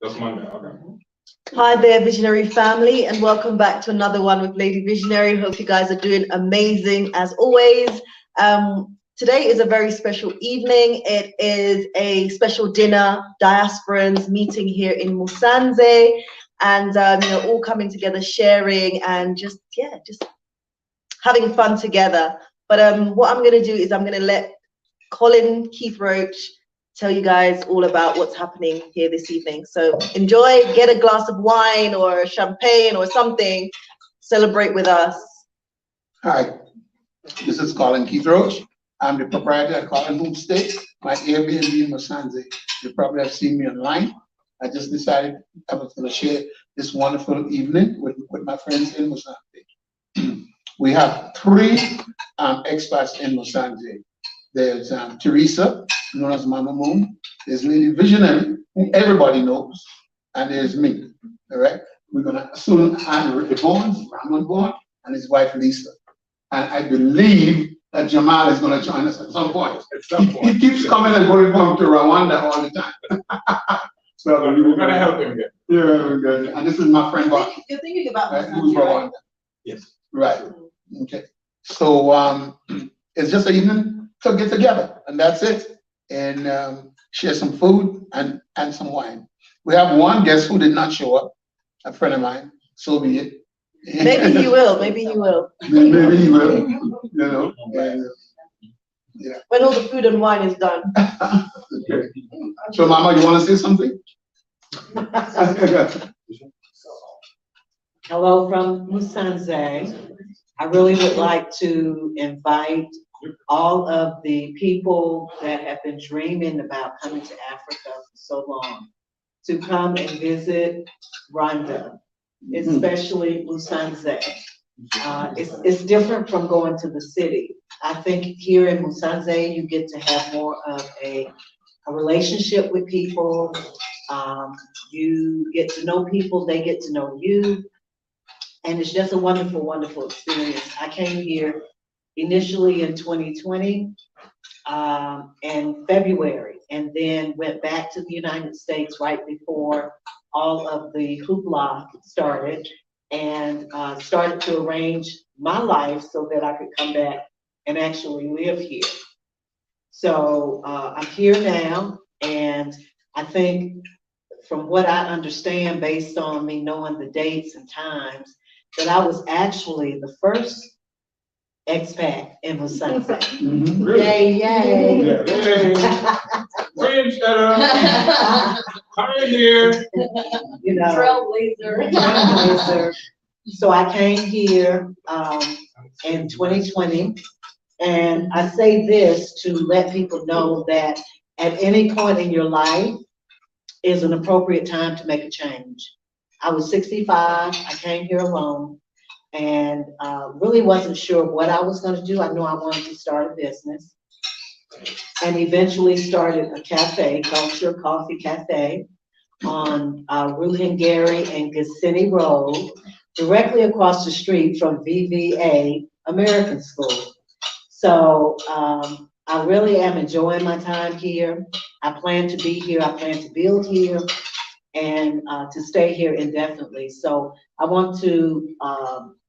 That's Monday, okay. Hi there, Visionary family, and welcome back to another one with Lady Visionary. Hope you guys are doing amazing as always. Today is a very special evening. It is a special dinner, Diasporans meeting here in Musanze, and all coming together, sharing, and just having fun together. But what I'm going to do is I'm going to let Colin Keith Roach tell you guys all about what's happening here this evening. So enjoy, get a glass of wine or champagne or something, celebrate with us. Hi, this is Colin Keith Roach. I'm the proprietor at Colin Homestay, my Airbnb in Musanze. You probably have seen me online. I just decided I was going to share this wonderful evening with my friends in Musanze. We have three expats in Musanze. There's Teresa, known as Mama Moon. There's Lady Visionary, who everybody knows, and there's me. All right, we're gonna soon have Ramon Bourne, and his wife Lisa. And I believe that Jamal is gonna join us at some point. He keeps coming and going from to Rwanda all the time. So we're gonna help him get. Yeah, we're good. And this is my friend Bob. You're thinking about Who's Rwanda? Yes. Right. Okay. So it's just an evening to get together, and that's it, and share some food and some wine. We have one guest who did not show up, a friend of mine. So be it. Maybe he will. Maybe he will. Maybe he will. You know. And, yeah. When all the food and wine is done. Okay. So, Mama, you want to say something? Hello from Musanze. I really would like to invite all of the people that have been dreaming about coming to Africa for so long to come and visit Rwanda, especially Musanze. It's different from going to the city. I think here in Musanze, you get to have more of a relationship with people. You get to know people, they get to know you. And it's just a wonderful, wonderful experience. I came here initially in 2020 in February, and then went back to the United States right before all of the hoopla started, and started to arrange my life so that I could come back and actually live here. So I'm here now, and I think from what I understand, based on me knowing the dates and times, that I was actually the first expat in Musanze. Really? Yay, yay. Yeah. French, pioneer. You know, Trailblazer. trailblazer. So I came here in 2020, and I say this to let people know that at any point in your life is an appropriate time to make a change. I was 65, I came here alone, and really wasn't sure what I was going to do. I knew I wanted to start a business, and eventually started a cafe, Culture Coffee Cafe, on Ruhengeri and Gethsemane Road, directly across the street from VVA American School. So I really am enjoying my time here. I plan to be here, I plan to build here, and to stay here indefinitely. So I want to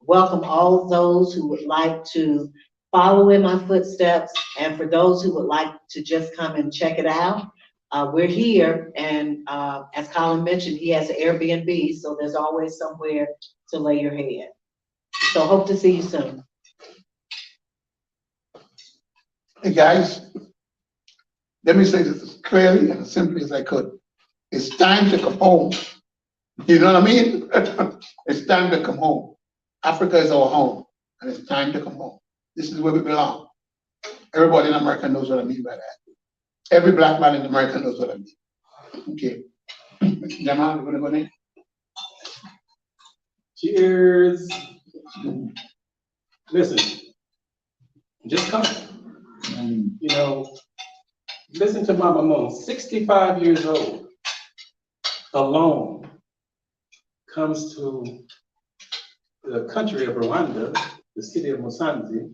welcome all those who would like to follow in my footsteps, and for those who would like to just come and check it out, we're here, and as Colin mentioned, he has an Airbnb, so there's always somewhere to lay your head. So hope to see you soon. Hey guys, let me say this as clearly and as simply as I could. It's time to come home. You know what I mean? It's time to come home. Africa is our home, and it's time to come home. This is where we belong. Everybody in America knows what I mean by that. Every black man in America knows what I mean. Okay. Jamal, we're gonna go there. Cheers. Listen, just come. You know, listen to Mama Moon, 65 years old, alone, comes to the country of Rwanda, the city of Musanze,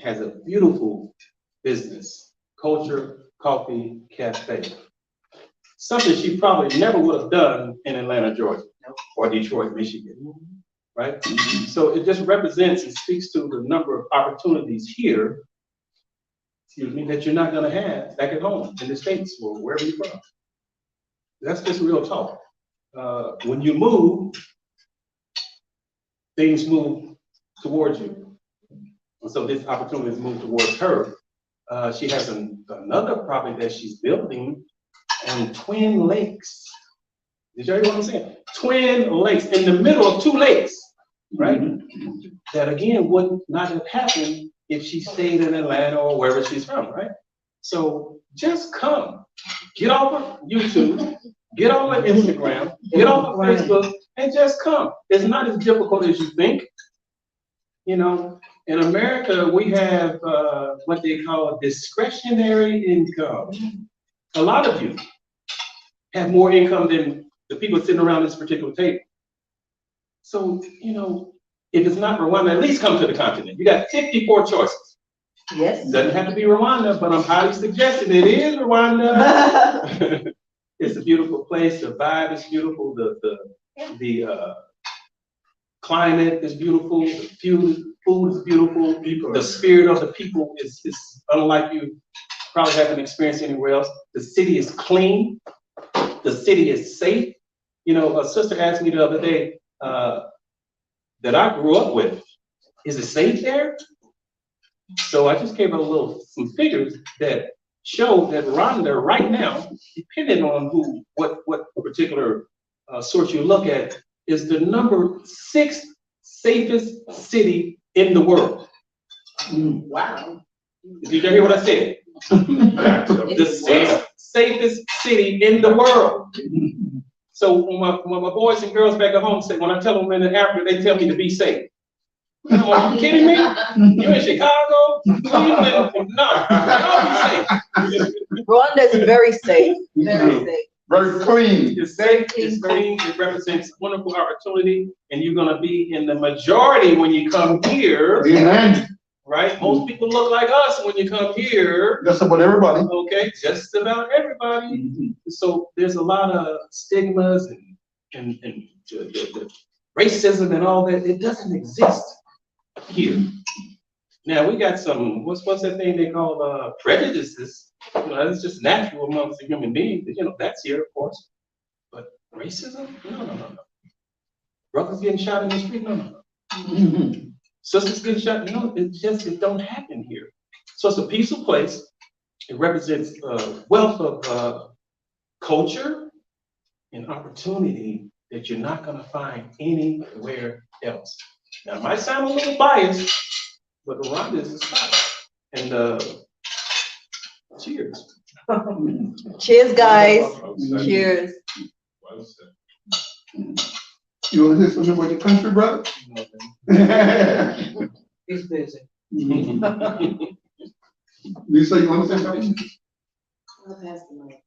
has a beautiful business, Culture Coffee Cafe. something she probably never would have done in Atlanta, Georgia, or Detroit, Michigan, right? So it just represents and speaks to the number of opportunities here, excuse me, that you're not gonna have back at home in the States or wherever you're from. That's just real talk. When you move, things move towards you. And so this opportunity is moved towards her. She has another property that she's building in Twin Lakes. Did you hear what I'm saying? Twin Lakes, in the middle of two lakes, right? That again would not have happened if she stayed in Atlanta or wherever she's from, right? So just come, get off of YouTube, get off of Instagram, get off of Facebook, and just come. It's not as difficult as you think. You know, in America, we have what they call discretionary income. A lot of you have more income than the people sitting around this particular table. So, you know, if it's not Rwanda, at least come to the continent. You got 54 choices. Yes. Doesn't have to be Rwanda, but I'm highly suggesting it is Rwanda. It's a beautiful place. The vibe is beautiful. The climate is beautiful. The food is beautiful. The spirit of the people is unlike you probably haven't experienced anywhere else. The city is clean. The city is safe. You know, a sister asked me the other day that I grew up with, is it safe there? So I just gave her some figures that show that Rwanda right now, depending on what particular source you look at, is the number 6th safest city in the world. Wow. Did you hear what I said? The 6th safest city in the world. So when my boys and girls back at home say, when I tell them in Africa, they tell me to be safe. Are you kidding me? You in Chicago? Cleveland? No, I'll be safe. Rwanda is very safe. Very safe. Very clean. It's safe, it's clean, it represents wonderful opportunity, and you're gonna be in the majority when you come here. Amen. Right? Most people look like us when you come here. Just about everybody. Okay, just about everybody. So there's a lot of stigmas and the racism and all that. It doesn't exist here. Now we got some, what's that thing they call prejudices. You know, it's just natural amongst the human beings. You know, that's here, of course. But racism? No. Brothers getting shot in the street? No. Sisters getting shot? No, it don't happen here. So it's a peaceful place. It represents wealth of culture and opportunity that you're not gonna find anywhere else. Now, it might sound a little biased, but Rwanda is a spot. And cheers. Cheers, guys. Cheers. You want to say something about your country, brother? He's busy. Lisa, you want to say something? I'll pass the mic.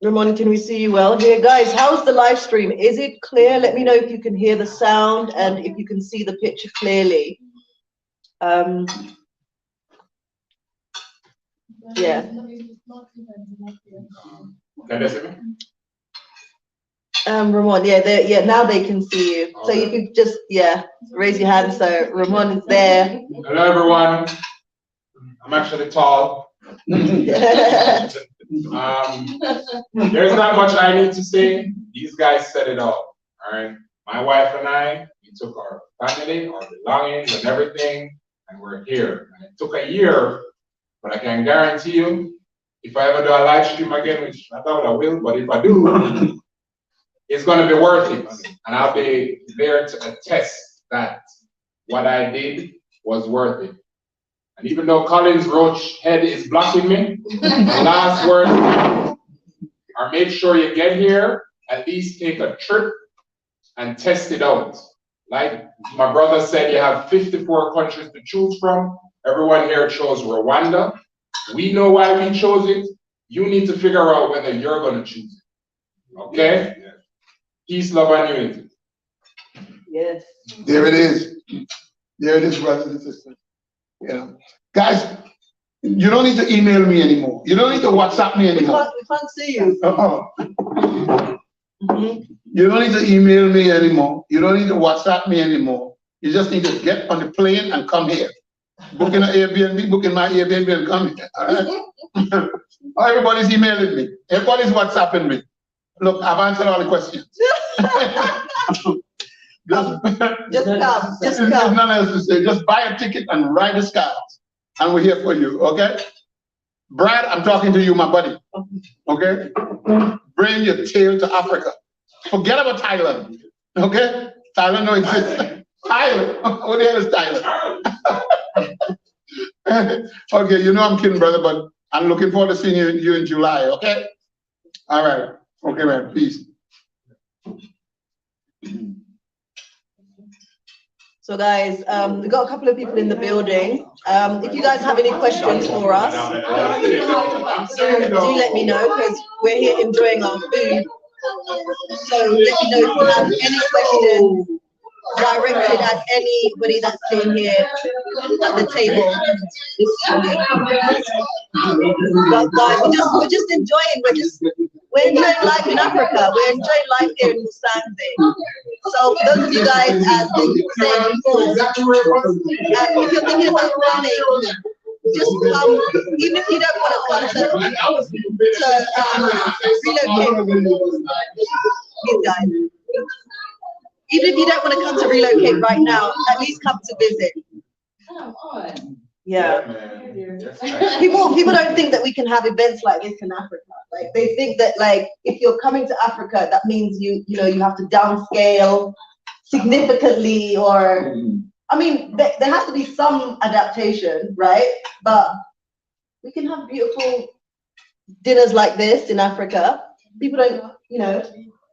Ramon, can we see you well here? Guys, how's the live stream? Is it clear? Let me know if you can hear the sound and if you can see the picture clearly. Yeah. Ramon, yeah, now they can see you. So you can just, raise your hand. So Ramon is there. Hello, everyone. I'm actually tall. There's not much I need to say. These guys said it all. All right. My wife and I, we took our family, our belongings, and everything, and we're here. And it took a year, but I can guarantee you, if I ever do a live stream again, which I doubt I will, but if I do, it's going to be worth it. And I'll be there to attest that what I did was worth it. And even though Collins Roach head is blocking me, the last word are make sure you get here, at least take a trip and test it out. Like my brother said, you have 54 countries to choose from. Everyone here chose Rwanda. We know why we chose it. You need to figure out whether you're going to choose it. Okay? Peace, love, and unity. Yes. There it is. There it is, brothers and sisters. You know, guys, You don't need to email me anymore. You don't need to WhatsApp me anymore. We can't see you. You don't need to email me anymore. You don't need to WhatsApp me anymore. You just need to get on the plane and come here. Booking an Airbnb, booking my Airbnb and come here. All right? Everybody's emailing me. Everybody's WhatsApping me. Look, I've answered all the questions. Just come. There's nothing else to say. Just buy a ticket and ride the skies. And we're here for you, okay? Brad, I'm talking to you, my buddy. Okay? Bring your tail to Africa. Forget about Thailand. Okay? Thailand don't exist. Thailand. What the hell is Thailand? Okay, you know I'm kidding, brother, but I'm looking forward to seeing you in July, okay? All right. Okay, man. Peace. So guys, we've got a couple of people in the building. If you guys have any questions for us, do let me know, because we're here enjoying our food. So let me know if you have any questions directed at anybody that's in here at the table this evening. But guys, we're just enjoying. We're enjoying life in Africa. We're enjoying life here in Musanze. So for those of you guys, as we said before, if you're thinking about running, just come. Even if you don't want to come to relocate, these guys. Even if you don't want to come to relocate right now, at least come to visit. Come on. Yeah. People don't think that we can have events like this in Africa. Like they think that like if you're coming to Africa, that means you have to downscale significantly, or I mean there has to be some adaptation, right? But we can have beautiful dinners like this in Africa. People don't,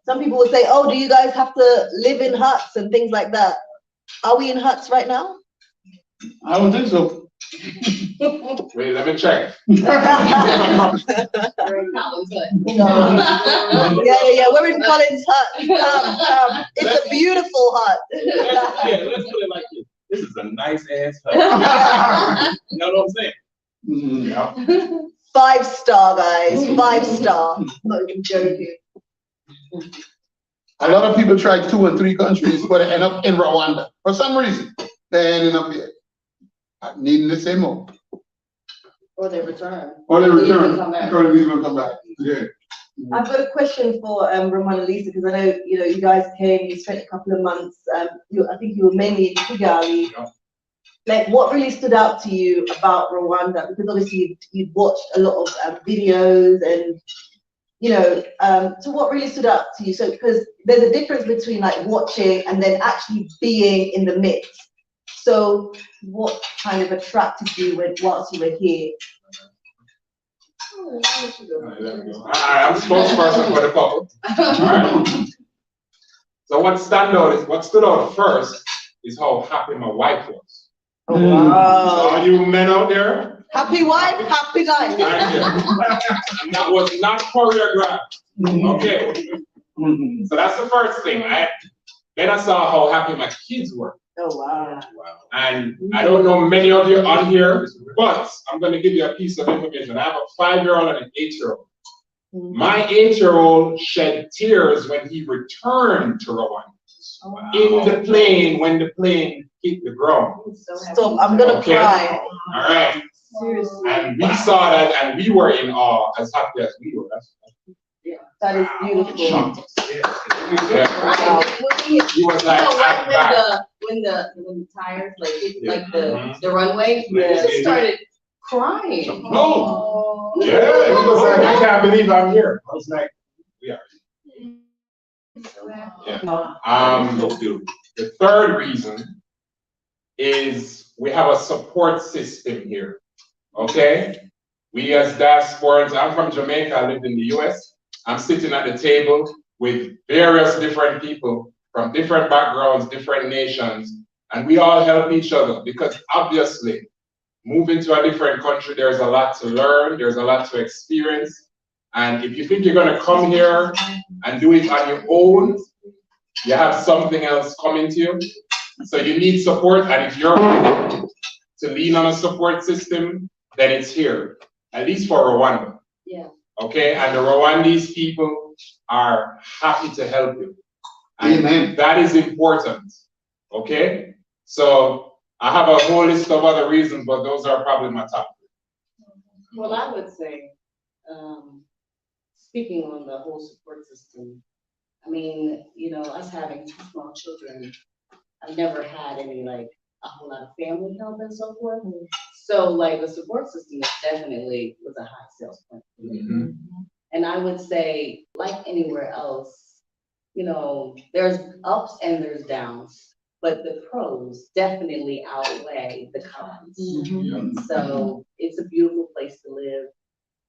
some people will say, oh, do you guys have to live in huts and things like that? Are we in huts right now? I don't think so. Wait, let me check. Yeah, we're in Colin's hut. It's a beautiful hut. Let's put it like this. This is a nice ass hut. You know what I'm saying? Yeah. 5-star, guys. 5-star. Not even joking. A lot of people try 2 and 3 countries, but they end up in Rwanda. For some reason, they ended up here. Needing to say more. Or they return. Or they return. Come back. Or leave and come back. Yeah. I've got a question for Roman and Lisa, because I know you guys came, you spent a couple of months. I think you were mainly in Kigali. Yeah. Like, what really stood out to you about Rwanda? Because obviously you've watched a lot of videos, and so what really stood out to you? So because there's a difference between like watching and then actually being in the midst. So what kind of attracted you whilst you were here? I'm spokesperson for the couple. Right. So what stood out first is how happy my wife was. Oh, wow. So all you men out there, happy wife, happy life. And that was not choreographed. Okay. So that's the first thing. Then I saw how happy my kids were. Oh, wow. And I don't know many of you on here, but I'm going to give you a piece of information. I have a 5-year-old and an 8-year-old. My 8-year-old shed tears when he returned to Rwanda. In the plane, when the plane hit the ground. Stop, I'm going to cry. All right. Seriously. And we saw that, and we were in awe, as happy as we were. That is beautiful. Yeah. Wow. He was like, I'm back. When the tires like the runway, he just started crying. Oh, yeah. He was like, I can't believe I'm here. I was like, we are. Yeah. The third reason is we have a support system here. Okay? We as diasporans, I'm from Jamaica, I lived in the US. I'm sitting at the table with various different people from different backgrounds, different nations, and we all help each other because obviously moving to a different country, there's a lot to learn, there's a lot to experience. And if you think you're gonna come here and do it on your own, you have something else coming to you. So you need support, and if you're to lean on a support system, then it's here, at least for Rwanda. Yeah. Okay, and the Rwandese people are happy to help you. And Amen. that is important. Okay? So I have a whole list of other reasons, but those are probably my top three. Well, I would say, speaking on the whole support system, I mean, you know, us having 2 small children, I've never had any like a whole lot of family help and so forth. So like the support system is definitely was a high sales point for me. Mhm. And I would say, like anywhere else, you know, there's ups and there's downs, but the pros definitely outweigh the cons. So it's a beautiful place to live.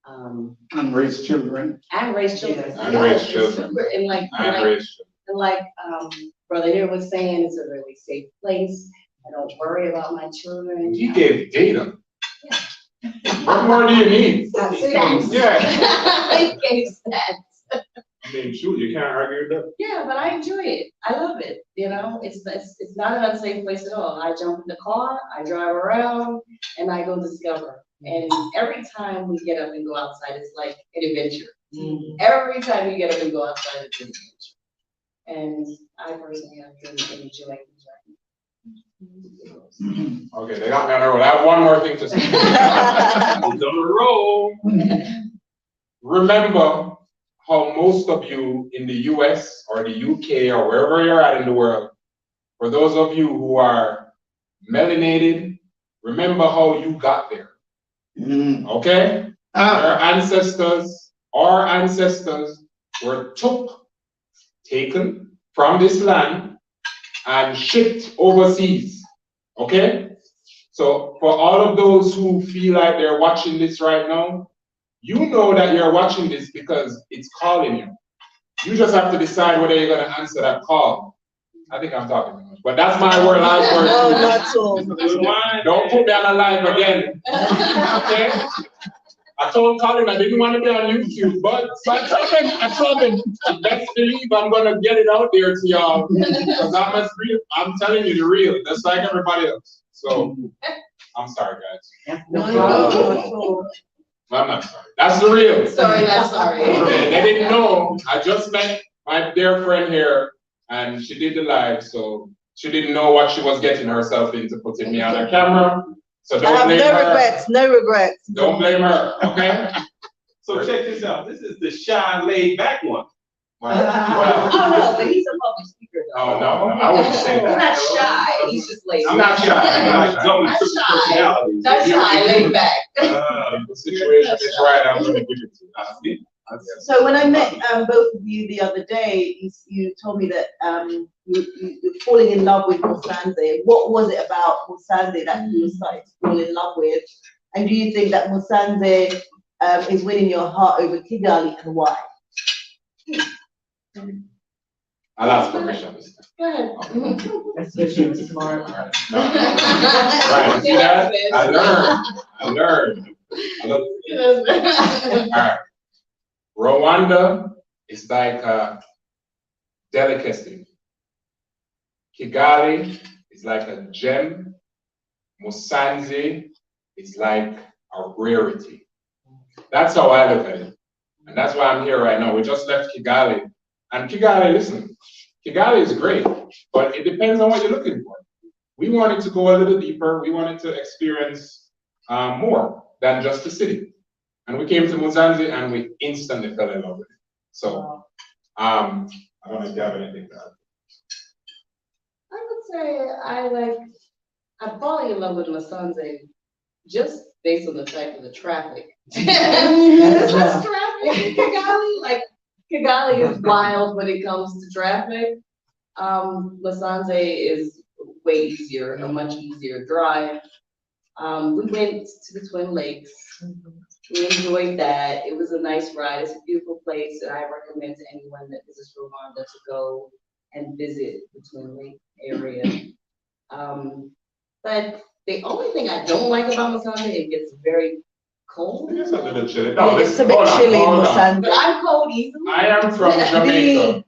And raise children. And raise children. Yes. And raise It's children. super- And like, And raise and like, Brother here was saying, it's a really safe place. I don't worry about my children. He gave data. What more do you need? That's it. Yeah. I gave stats. I mean, shoot, you can't argue with that. Yeah, but I enjoy it. I love it. You know, it's not an unsafe place at all. I jump in the car, I drive around, and I go discover. And every time we get up and go outside, it's like an adventure. Every time you get up and go outside, it's an adventure. And I personally have been enjoying the journey. Okay, they got me on the roll. I have one more thing to say. It's on the roll. Remember how most of you in the US or the UK or wherever you're at in the world, for those of you who are melanated, remember how you got there. Okay? Your ancestors, our ancestors were taken from this land and shipped overseas. Okay? So for all of those who feel like they're watching this right now, you know that you're watching this because it's calling you. You just have to decide whether you're going to answer that call. I think I'm talking too much, but that's my word, last word. No, not at all. Don't put me on a live again. Okay? I told Colin I didn't want to be on YouTube, but I told him, best believe I'm gonna get it out there to y'all because I'm telling you the real, just like everybody else. So I'm sorry, guys. No, not at all. I'm not sorry. That's the real. Sorry, not sorry. Okay, they didn't know. I just met my dear friend here, and she did the live, so she didn't know what she was getting herself into putting me on a camera. So I don't have blame no her. regrets, no regrets. Don't blame her, okay? So check this out. This is the shy, laid back one. Well, Oh, no, but he's a public speaker though. oh, no, I wouldn't say He's that. not shy, he's just laid I'm back. not shy. I'm not Zone shy. two personalities. Not shy, laid back. If the situation is right, I'm gonna give it to you. So when I met both of you the other day, you told me that you're falling in love with Musanze. What was it about Musanze that you started to fall in love with? And do you think that Musanze is winning your heart over Kigali, and why? I'll ask permission. Go ahead. That's what she was smart. Right, see that? I learned. All right. Rwanda is like a delicacy. Kigali is like a gem. Musanze is like a rarity. That's how I look at it. And that's why I'm here right now. We just left Kigali. And Kigali, listen, Kigali is great, but it depends on what you're looking for. We wanted to go a little deeper. We wanted to experience more than just the city. And we came to Musanze and we instantly fell in love with it. So, I don't know if you have anything to add. I would say I'm falling in love with Musanze just based on the fact of the traffic. There's less traffic in Kigali. Like Kigali is wild when it comes to traffic. Musanze is way easier, a much easier drive. We went to the Twin Lakes. We enjoyed that. It was a nice ride. It's a beautiful place, and I recommend to anyone that visits Rwanda to go and visit the Twin Lake area. But the only thing I don't like about Musanze, it gets very cold. It's a little chilly. No, It's a listen, bit hold on, chilly in hold on. Musanze. But I'm cold easily. I am from Jamaica.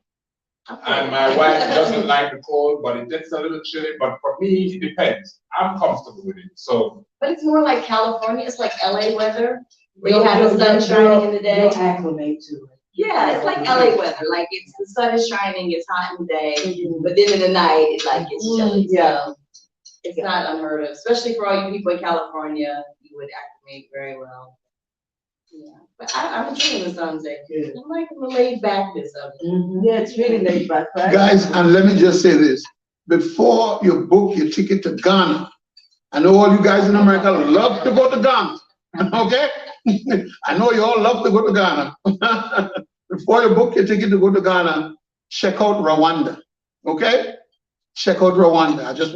And my wife doesn't like the cold, but it gets a little chilly. But for me, it depends. I'm comfortable with it. So. But it's more like California. It's like LA weather. Where you have the sun shining in the day. You'll acclimate to it. Yeah, it's like LA weather. Like it's the sun is shining, it's hot in the day, but then in the night it like gets chilly. So it's not unheard of, especially for all you people in California. You would acclimate very well. Yeah, but I'm enjoying the sunset. I'm like the laid backness of it. Yeah, it's really laid back, right? Guys, and let me just say this. Before you book your ticket to Ghana, I know all you guys in America love to go to Ghana, okay? I know you all love to go to Ghana. Before you book your ticket to go to Ghana, check out Rwanda, okay? Check out Rwanda. I just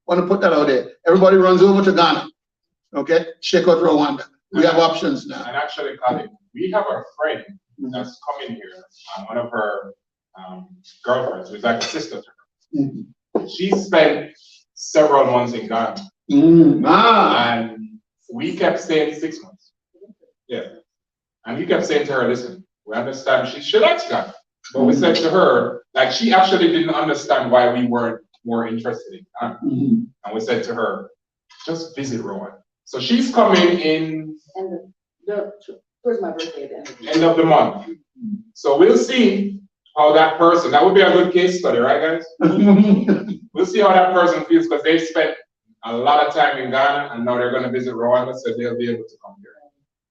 want to put that out there. Everybody runs over to Ghana, okay? Check out Rwanda. We have options now. And actually, Colin, we have a friend that's coming here. One of her girlfriends, who's like a sister to her. She spent several months in Ghana. And we kept saying 6 months. Yeah. And we kept saying to her, listen, we understand she likes Ghana. But we said to her, like, she actually didn't understand why we weren't more interested in Ghana. And we said to her, just visit Rwanda. So she's coming in Where's my birthday then? end of the month. So we'll see how that person, that would be a good case study, right, guys? We'll see how that person feels, because they've spent a lot of time in Ghana and now they're going to visit Rwanda, so they'll be able to come here.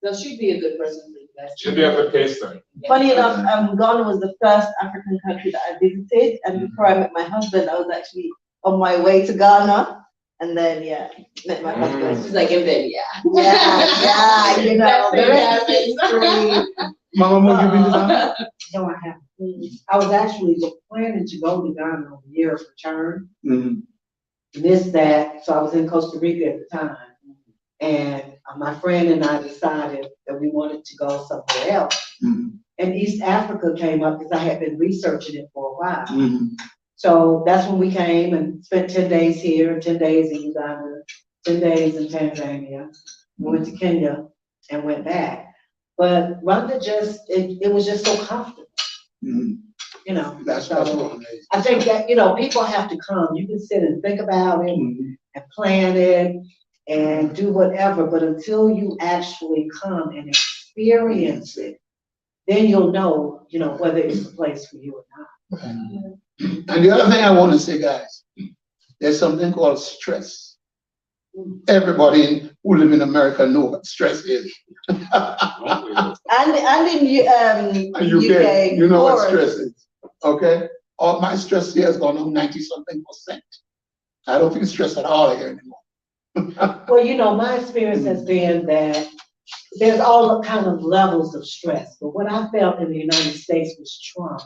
So she'd be a good person for you guys. Should be a good case study. Funny enough, Ghana was the first African country that I visited, and before I met my husband, I was actually on my way to Ghana, and then met my husband. She's like, and then You know, the rest is history. Mama, you been to Ghana? No, I haven't. I was actually planning to go to Ghana on the year of return. Missed that, so I was in Costa Rica at the time. And my friend and I decided that we wanted to go somewhere else. And East Africa came up because I had been researching it for a while. So that's when we came and spent 10 days here, 10 days in Uganda, 10 days in Tanzania. We went to Kenya and went back. But Rwanda it was just so comfortable. You know, That's so amazing. I think that, you know, people have to come. You can sit and think about it and plan it and do whatever, but until you actually come and experience it, then you'll know, you know, whether it's a place for you or not. And the other thing I want to say, guys, there's something called stress. Everybody who live in America know what stress is. And in UK, you know what stress is, okay? All my stress here has gone up 90-something%. I don't feel stressed at all here anymore. Well, you know, my experience has been that there's all kind of levels of stress, but what I felt in the United States was trauma.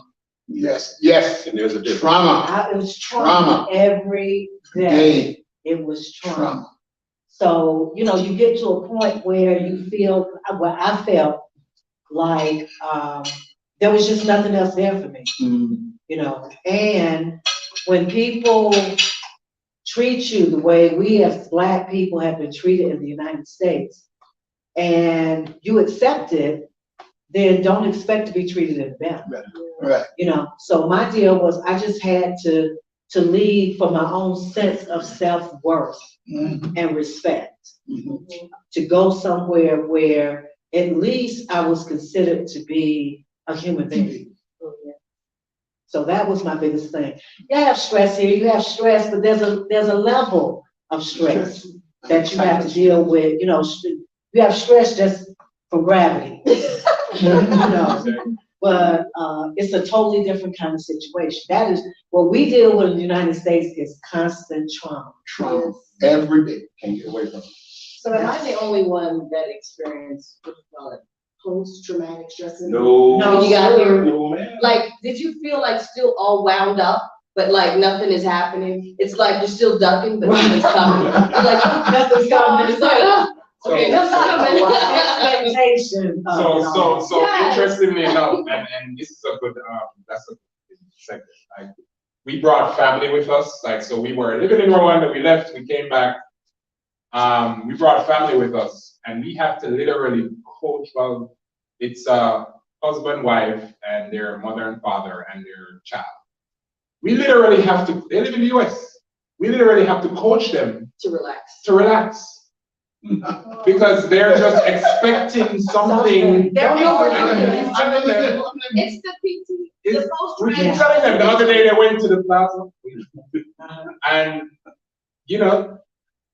Yes. And there's a difference. Trauma. It was trauma every day. It was trauma. So, you know, you get to a point where you feel, well, I felt like there was just nothing else there for me, you know. And when people treat you the way we as Black people have been treated in the United States, and you accept it, then don't expect to be treated any better. Right. You know, so my deal was I just had to lead for my own sense of self-worth and respect. To go somewhere where at least I was considered to be a human being. So that was my biggest thing. You have stress here, you have stress, but there's a level of stress that you have to deal with. You know, you have stress just from gravity. You know, but it's a totally different kind of situation. That is what we deal with in the United States is constant trauma. Trauma every day. Can't get away from it. So am I the only one that experienced, what do you call it, post-traumatic stress? No. When you got here, No, man. like, did you feel like still all wound up, but like nothing is happening? It's like you're still ducking, but nothing's coming. You're like, nothing's coming. It's like, oh, okay, nothing's coming. Expectation. So Yes. interestingly enough, and this is a good, that's a good segment. Like, we brought family with us. Like, so we were living in Rwanda, we left, we came back. We brought family with us, and we have to literally coach. Well, it's a husband, wife, and their mother and father and their child. we literally have to, they live in the US, we literally have to coach them To relax. to relax. Because they're just expecting something. They're And It's the PT, it's- the post we keep telling them, the other day they went to the plaza, and, you know,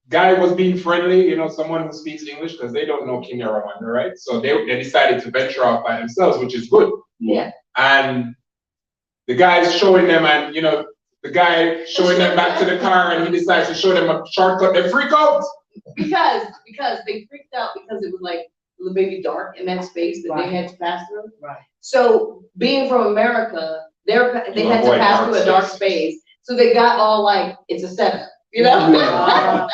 guy was being friendly, you know, someone who speaks English, because they don't know Kenya or Rwanda, right? So they decided to venture off by themselves, which is good. Yeah. And the guy's showing them, and, you know, the guy showing them back to the car, and he decides to show them a shortcut, they freak out. Because they freaked out because it was like maybe dark in that space that Right. they had to pass through. Right. So being from America, they had to Avoid pass dark through a dark space. So they got all like, it's a setup, you know? Yeah.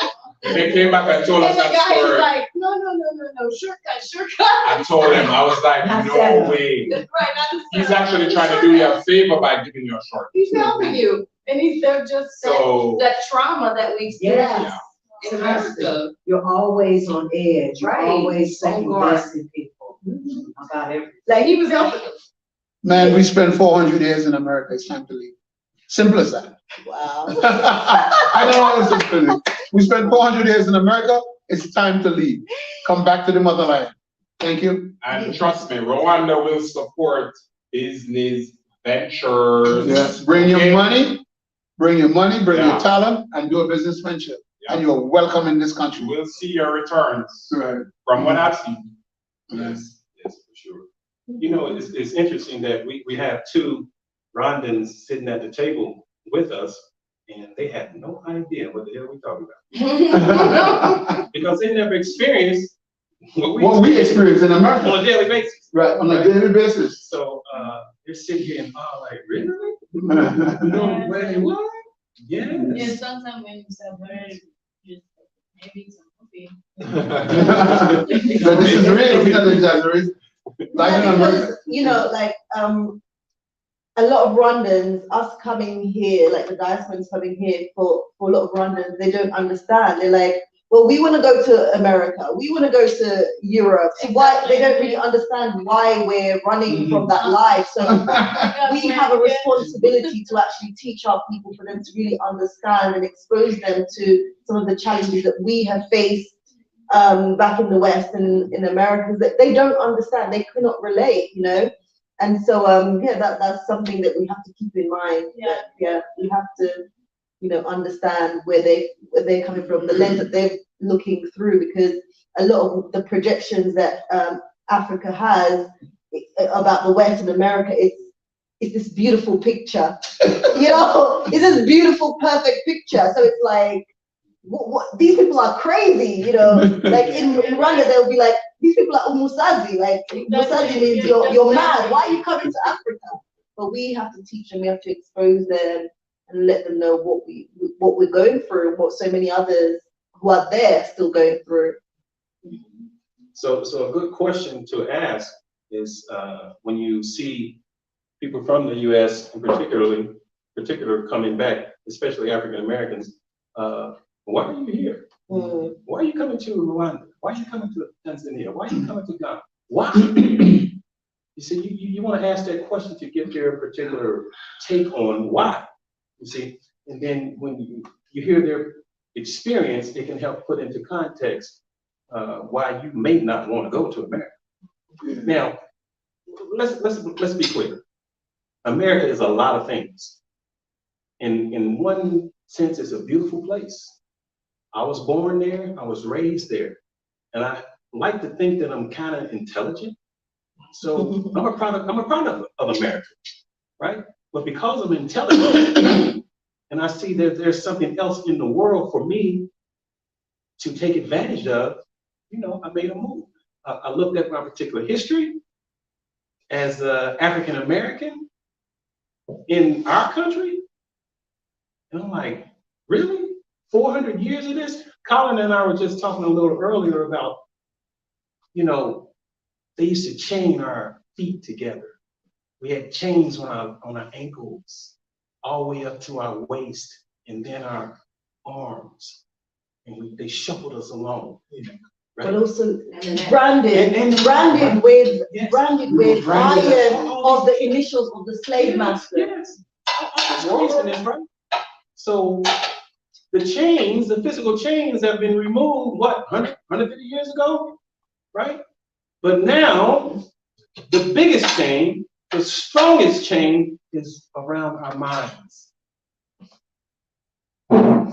They came back and told us And the that guy was story. like, no, shortcut. I told him, I was like, Not no setup. way. Right, not the He's setup. actually trying to do you a favor by giving you a short. He's helping you, and they're just So, that trauma that we experience Yes. in America. You're always on edge. You're Right. always On second guard. guessing people about everything. Like he was helping them. Man, we spent 400 years in America, it's time to leave. Simple as that. Wow. I don't know what it's simple. We spent 400 years in America, it's time to leave. Come back to the motherland. Thank you. and trust me, Rwanda will support business ventures. Yes, bring your money, bring your Yeah. talent, and do a business venture. And you're welcome in this country. You will see your returns Right. from what I've seen. Yes, yes, for sure. You know, it's interesting that we have two Rwandans sitting at the table with us, and they have no idea what the hell we're talking about. Because they never experienced What we experience in America, on a daily basis. right, on a daily basis. So they're sitting here and all like, really? No way, what? Yeah, Yes. sometimes when you separate, just maybe some coffee. But this is real, it's not exaggeration. Like in Yeah, because, America. you know, like a lot of Rwandans, us coming here, like the diasporans coming here, for a lot of Rwandans, they don't understand. They're like, well, we want to go to America, we want to go to Europe. So why they don't really understand why we're running from that life. So we have a responsibility to actually teach our people, for them to really understand and expose them to some of the challenges that we have faced back in the West and in America, that they don't understand, they cannot relate, you know. And so yeah, that's something that we have to keep in mind. Yeah, we have to, you know, understand where they're coming from, the lens that they're looking through, because a lot of the projections that Africa has about the West and America is this beautiful picture. You know, it's this beautiful, perfect picture. So it's like, what these people are crazy, you know. Like in Rwanda, they'll be like, these people are Musanze, like Musanze means you're mad. Why are you coming to Africa? But we have to teach them, we have to expose them and let them know what we're going through, and what so many others who are there still going through. So a good question to ask is when you see people from the U.S. and particular coming back, especially African Americans, why are you here? Why are you coming to Rwanda? Why are you coming to Tanzania? Why are you coming to Ghana? Why? You see, you want to ask that question to get their particular take on why. You see, and then when you hear their experience, it can help put into context why you may not want to go to America. Now, let's be clear. America is a lot of things. In one sense, it's a beautiful place. I was born there, I was raised there, and I like to think that I'm kind of intelligent. So I'm a product of America, right? But because I'm intelligent, and I see that there's something else in the world for me to take advantage of, you know, I made a move. I looked at my particular history as African American in our country, and I'm like, really? 400 years of this? Colin and I were just talking a little earlier about, you know, they used to chain our feet together. We had chains on our ankles, all the way up to our waist, and then our arms. And they shuffled us along. Right? But also branded with Yes. branded We were with branded iron as- of the initials of the slave master. Yes. I'm just this, right? So the chains, the physical chains have been removed, what, 150 years ago, right? But now, the biggest chain, the strongest chain is around our minds.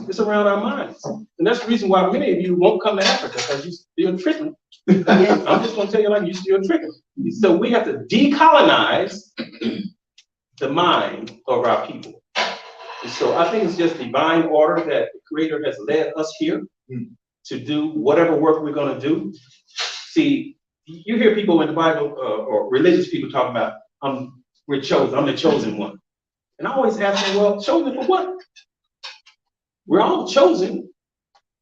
It's around our minds. And that's the reason why many of you won't come to Africa, because you're tricking. I'm just gonna tell you like you're tricking. So we have to decolonize the mind of our people. And so I think it's just divine order that the Creator has led us here to do whatever work we're gonna do. See, you hear people in the Bible or religious people talk about, we're chosen, I'm the chosen one. And I always ask them, well, chosen for what? We're all chosen.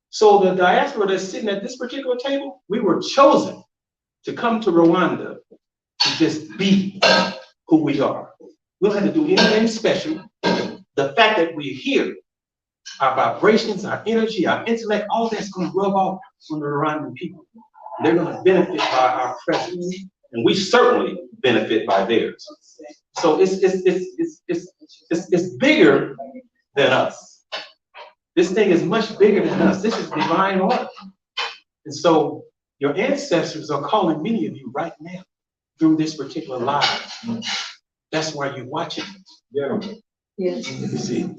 So the diaspora that's sitting at this particular table, we were chosen to come to Rwanda to just be who we are. We don't have to do anything special. The fact that we're here, our vibrations, our energy, our intellect, all that's going to rub off on the Rwandan people. They're going to benefit by our presence, and we certainly benefit by theirs. So it's bigger than us. This thing is much bigger than us. This is divine order. And so your ancestors are calling many of you right now through this particular live. That's why you're watching. Yeah. Yes. You see,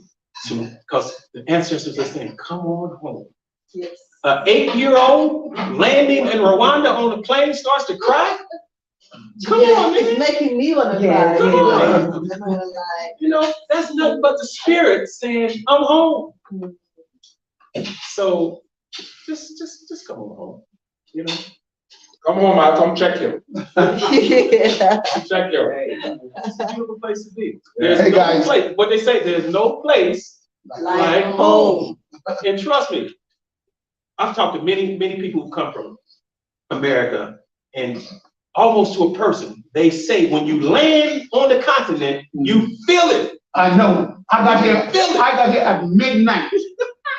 so because the ancestors are saying, come on home. Yes. An 8-year-old landing in Rwanda on a plane starts to cry. Come on, man. It's making me want to Yeah, cry. Come on. I'm not gonna lie. You know, that's nothing but the spirit saying, I'm home. So just come on home. You know. Come home, I'll come check you. Yeah. Check you. It's a beautiful place to be. Hey, There's no guys. place. What they say, there's no place like home. And trust me, I've talked to many people who come from America, and almost to a person, they say when you land on the continent, you feel it. I know. I got here at midnight.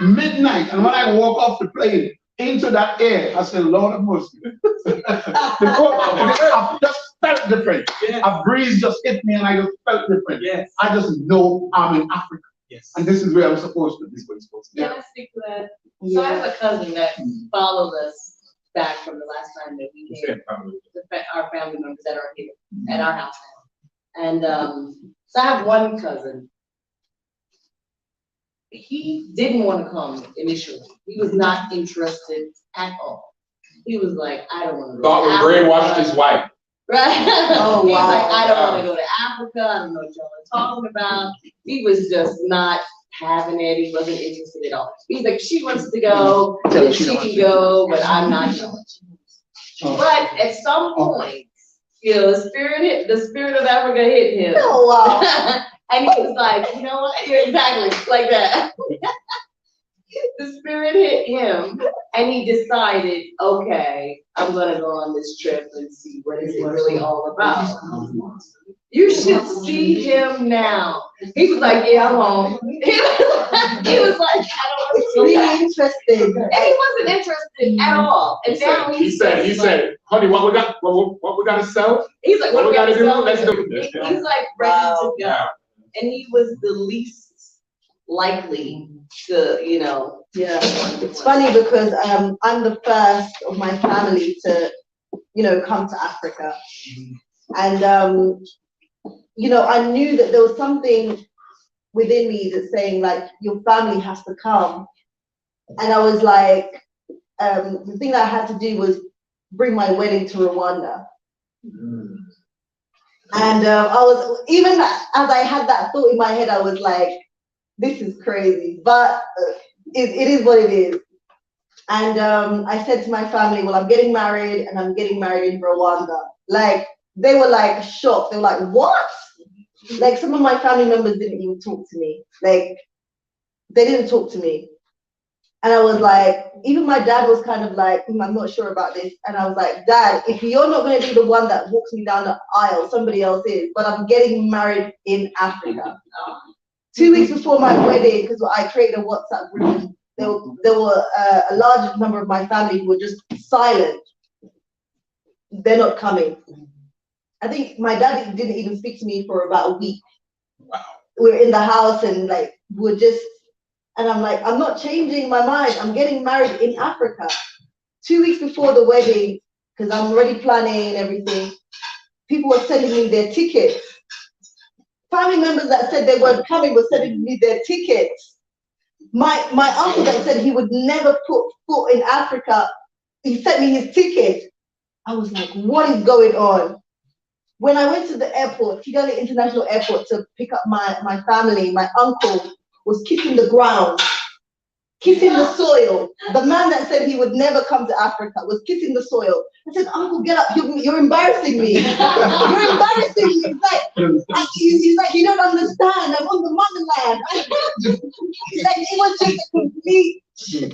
Midnight. And when I walk off the plane into that air, I said, Lord of mercy. I just felt different. Yes. A breeze just hit me and I just felt different. Yes. I just know I'm in Africa. Yes. And this is where I'm supposed to be. Can I speak to that? So I have a cousin that followed us back from the last time that we came, our family members that are here at our house now. And so I have one cousin. He didn't want to come initially. He was not interested at all. He was like, I don't want to go. Thought we brainwashed his wife. Right? Oh, He's wow. like, I don't want to go to Africa. I don't know what y'all are talking about. He was just not having it. He wasn't interested at all. He's like, she wants to go, then she can go, but I'm not going. But at some point, you know, the spirit of Africa hit him. Oh, wow. And he was like, you know what? Yeah, exactly, like that. The spirit hit him, and he decided, okay, I'm gonna go on this trip and see what is it really all about. You should see him now. He was like, yeah, I'm home. He was like, I don't want to see Really that. interesting. And he wasn't interested at all. And now He said, honey, what we got to sell? he's like, What we gotta do? sell? Let's do it. He's like ready to go. Yeah. And he was the least likely to, you know. Yeah, it's funny because I'm the first of my family to, you know, come to Africa, and you know, I knew that there was something within me that's saying like your family has to come, and I was like, the thing that I had to do was bring my wedding to Rwanda. And I was, even as I had that thought in my head, I was like, this is crazy, but it is what it is. And I said to my family, well, I'm getting married, and I'm getting married in Rwanda. Like, they were like shocked. They were like, what? Like, some of my family members didn't even talk to me. Like, they didn't talk to me. And I was like, even my dad was kind of like, I'm not sure about this. And I was like, Dad, if you're not going to be the one that walks me down the aisle, somebody else is. But I'm getting married in Africa. 2 weeks before my wedding, because I created a WhatsApp group, there were a large number of my family who were just silent. They're not coming. I think my dad didn't even speak to me for about a week. Wow. we're in the house and like, and I'm like, I'm not changing my mind. I'm getting married in Africa. 2 weeks before the wedding, because I'm already planning everything, people were sending me their tickets. Family members that said they weren't coming were sending me their tickets. My uncle that said he would never put foot in Africa, he sent me his ticket. I was like, what is going on? When I went to the airport, Kigali International Airport, to pick up my family, my uncle was kissing the ground, kissing the soil. The man that said he would never come to Africa was kissing the soil. I said, Uncle, get up, you're embarrassing me. You're embarrassing me. He's like, you don't understand, I'm on the motherland. He's like, it was just a complete,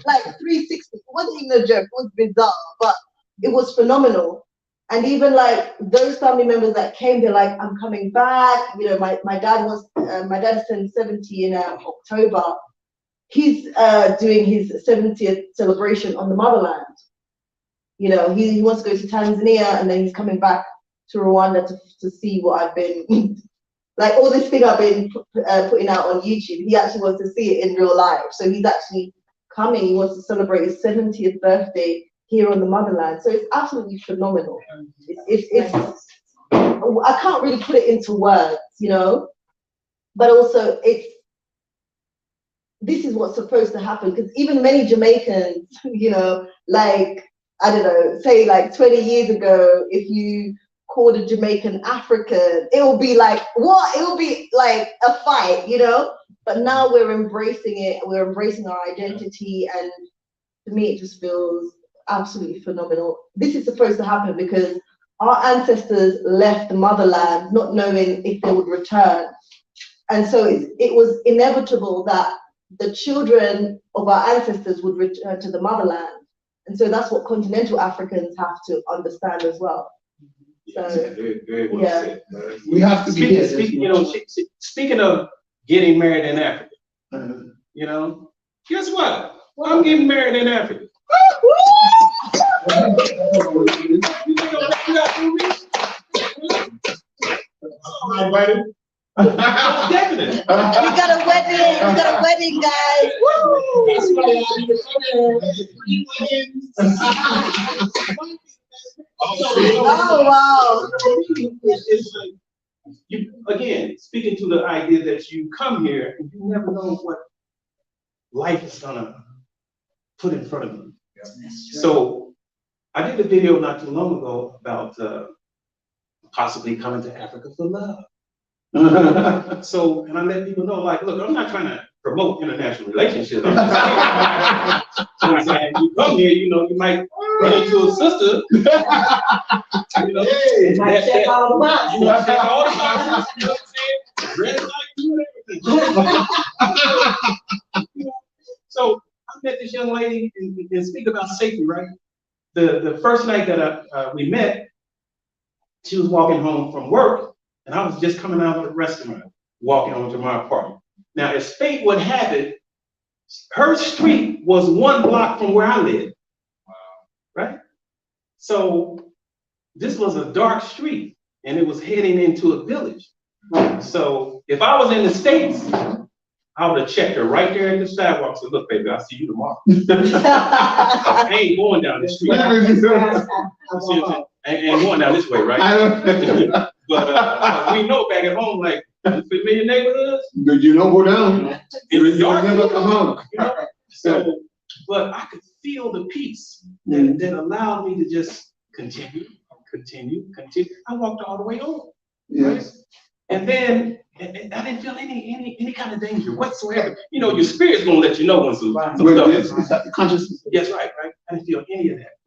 like, 360. It wasn't even a joke, it was bizarre, but it was phenomenal. And even like those family members that came, they're like, I'm coming back. You know, my dad turned 70 in October. He's doing his 70th celebration on the motherland. You know, he wants to go to Tanzania and then he's coming back to Rwanda to see what I've been, like all this thing I've been putting out on YouTube. He actually wants to see it in real life. So he's actually coming, he wants to celebrate his 70th birthday here on the motherland. So it's absolutely phenomenal. It's I can't really put it into words, you know, but also this is what's supposed to happen, because even many Jamaicans, you know, like, I don't know, say like 20 years ago, if you called a Jamaican African, it will be like, what? It will be like a fight, you know? But now we're embracing it, we're embracing our identity, and to me it just feels absolutely phenomenal. This is supposed to happen because our ancestors left the motherland not knowing if they would return. And so it was inevitable that the children of our ancestors would return to the motherland. And so that's what continental Africans have to understand as well. So, very well yeah. said. We have to be Speaking of getting married in Africa, you know, guess what? I'm getting married in Africa. Definitely. We got a wedding, guys. Oh wow. Again, speaking to the idea that you come here and you never know what life is gonna put in front of you. So I did a video not too long ago about possibly coming to Africa for love. So, and I let people know, like, look, I'm not trying to promote international relationships. I'm saying, you come here, you know, you might run into a sister. You know, You might check all the boxes. You might check all the boxes. You know what I'm saying? Red light, everything. So I met this young lady and speak about safety, right? The first night that we met, she was walking home from work. And I was just coming out of the restaurant, walking home to my apartment. Now, as fate would have it, her street was 1 block from where I live. Wow. Right? So this was a dark street, and it was heading into a village. So if I was in the States, I would have checked her right there in the sidewalk and said, look, baby, I'll see you tomorrow. I ain't going down this street. Ain't going down this way, right? But we know back at home, like, familiar neighborhoods. But you don't go down. It was dark. Never come home. You know? So, but I could feel the peace that allowed me to just continue. I walked all the way home. Right? And then I didn't feel any kind of danger whatsoever. You know, your spirit's gonna let you know when some stuff is consciousness. Yes, right. I didn't feel any of that.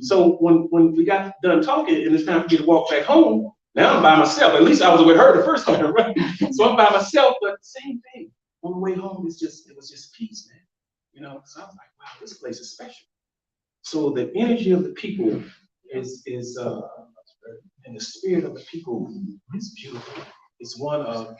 So when we got done talking and it's time for me to walk back home, now I'm by myself. At least I was with her the first time, right? So I'm by myself, but same thing. On the way home, it was just peace, man. You know, so I was like, wow, this place is special. So the energy of the people is and the spirit of the people is beautiful. It's one of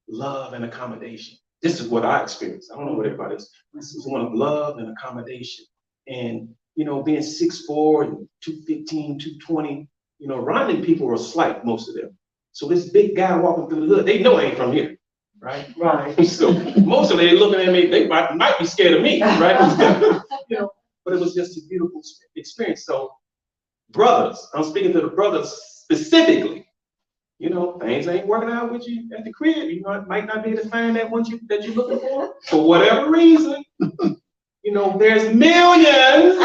love and accommodation. This is what I experienced. I don't know what everybody else. This is one of love and accommodation. And, you know, being 6'4" and 215, 220, you know, Rwandan people are slight, most of them. So this big guy walking through the hood, they know I ain't from here. right? Right. So mostly they looking at me, they might be scared of me, right? You know, but it was just a beautiful experience. So brothers, I'm speaking to the brothers specifically. You know, things ain't working out with you at the crib. You might not be able to find that one that you're looking for whatever reason. You know, there's millions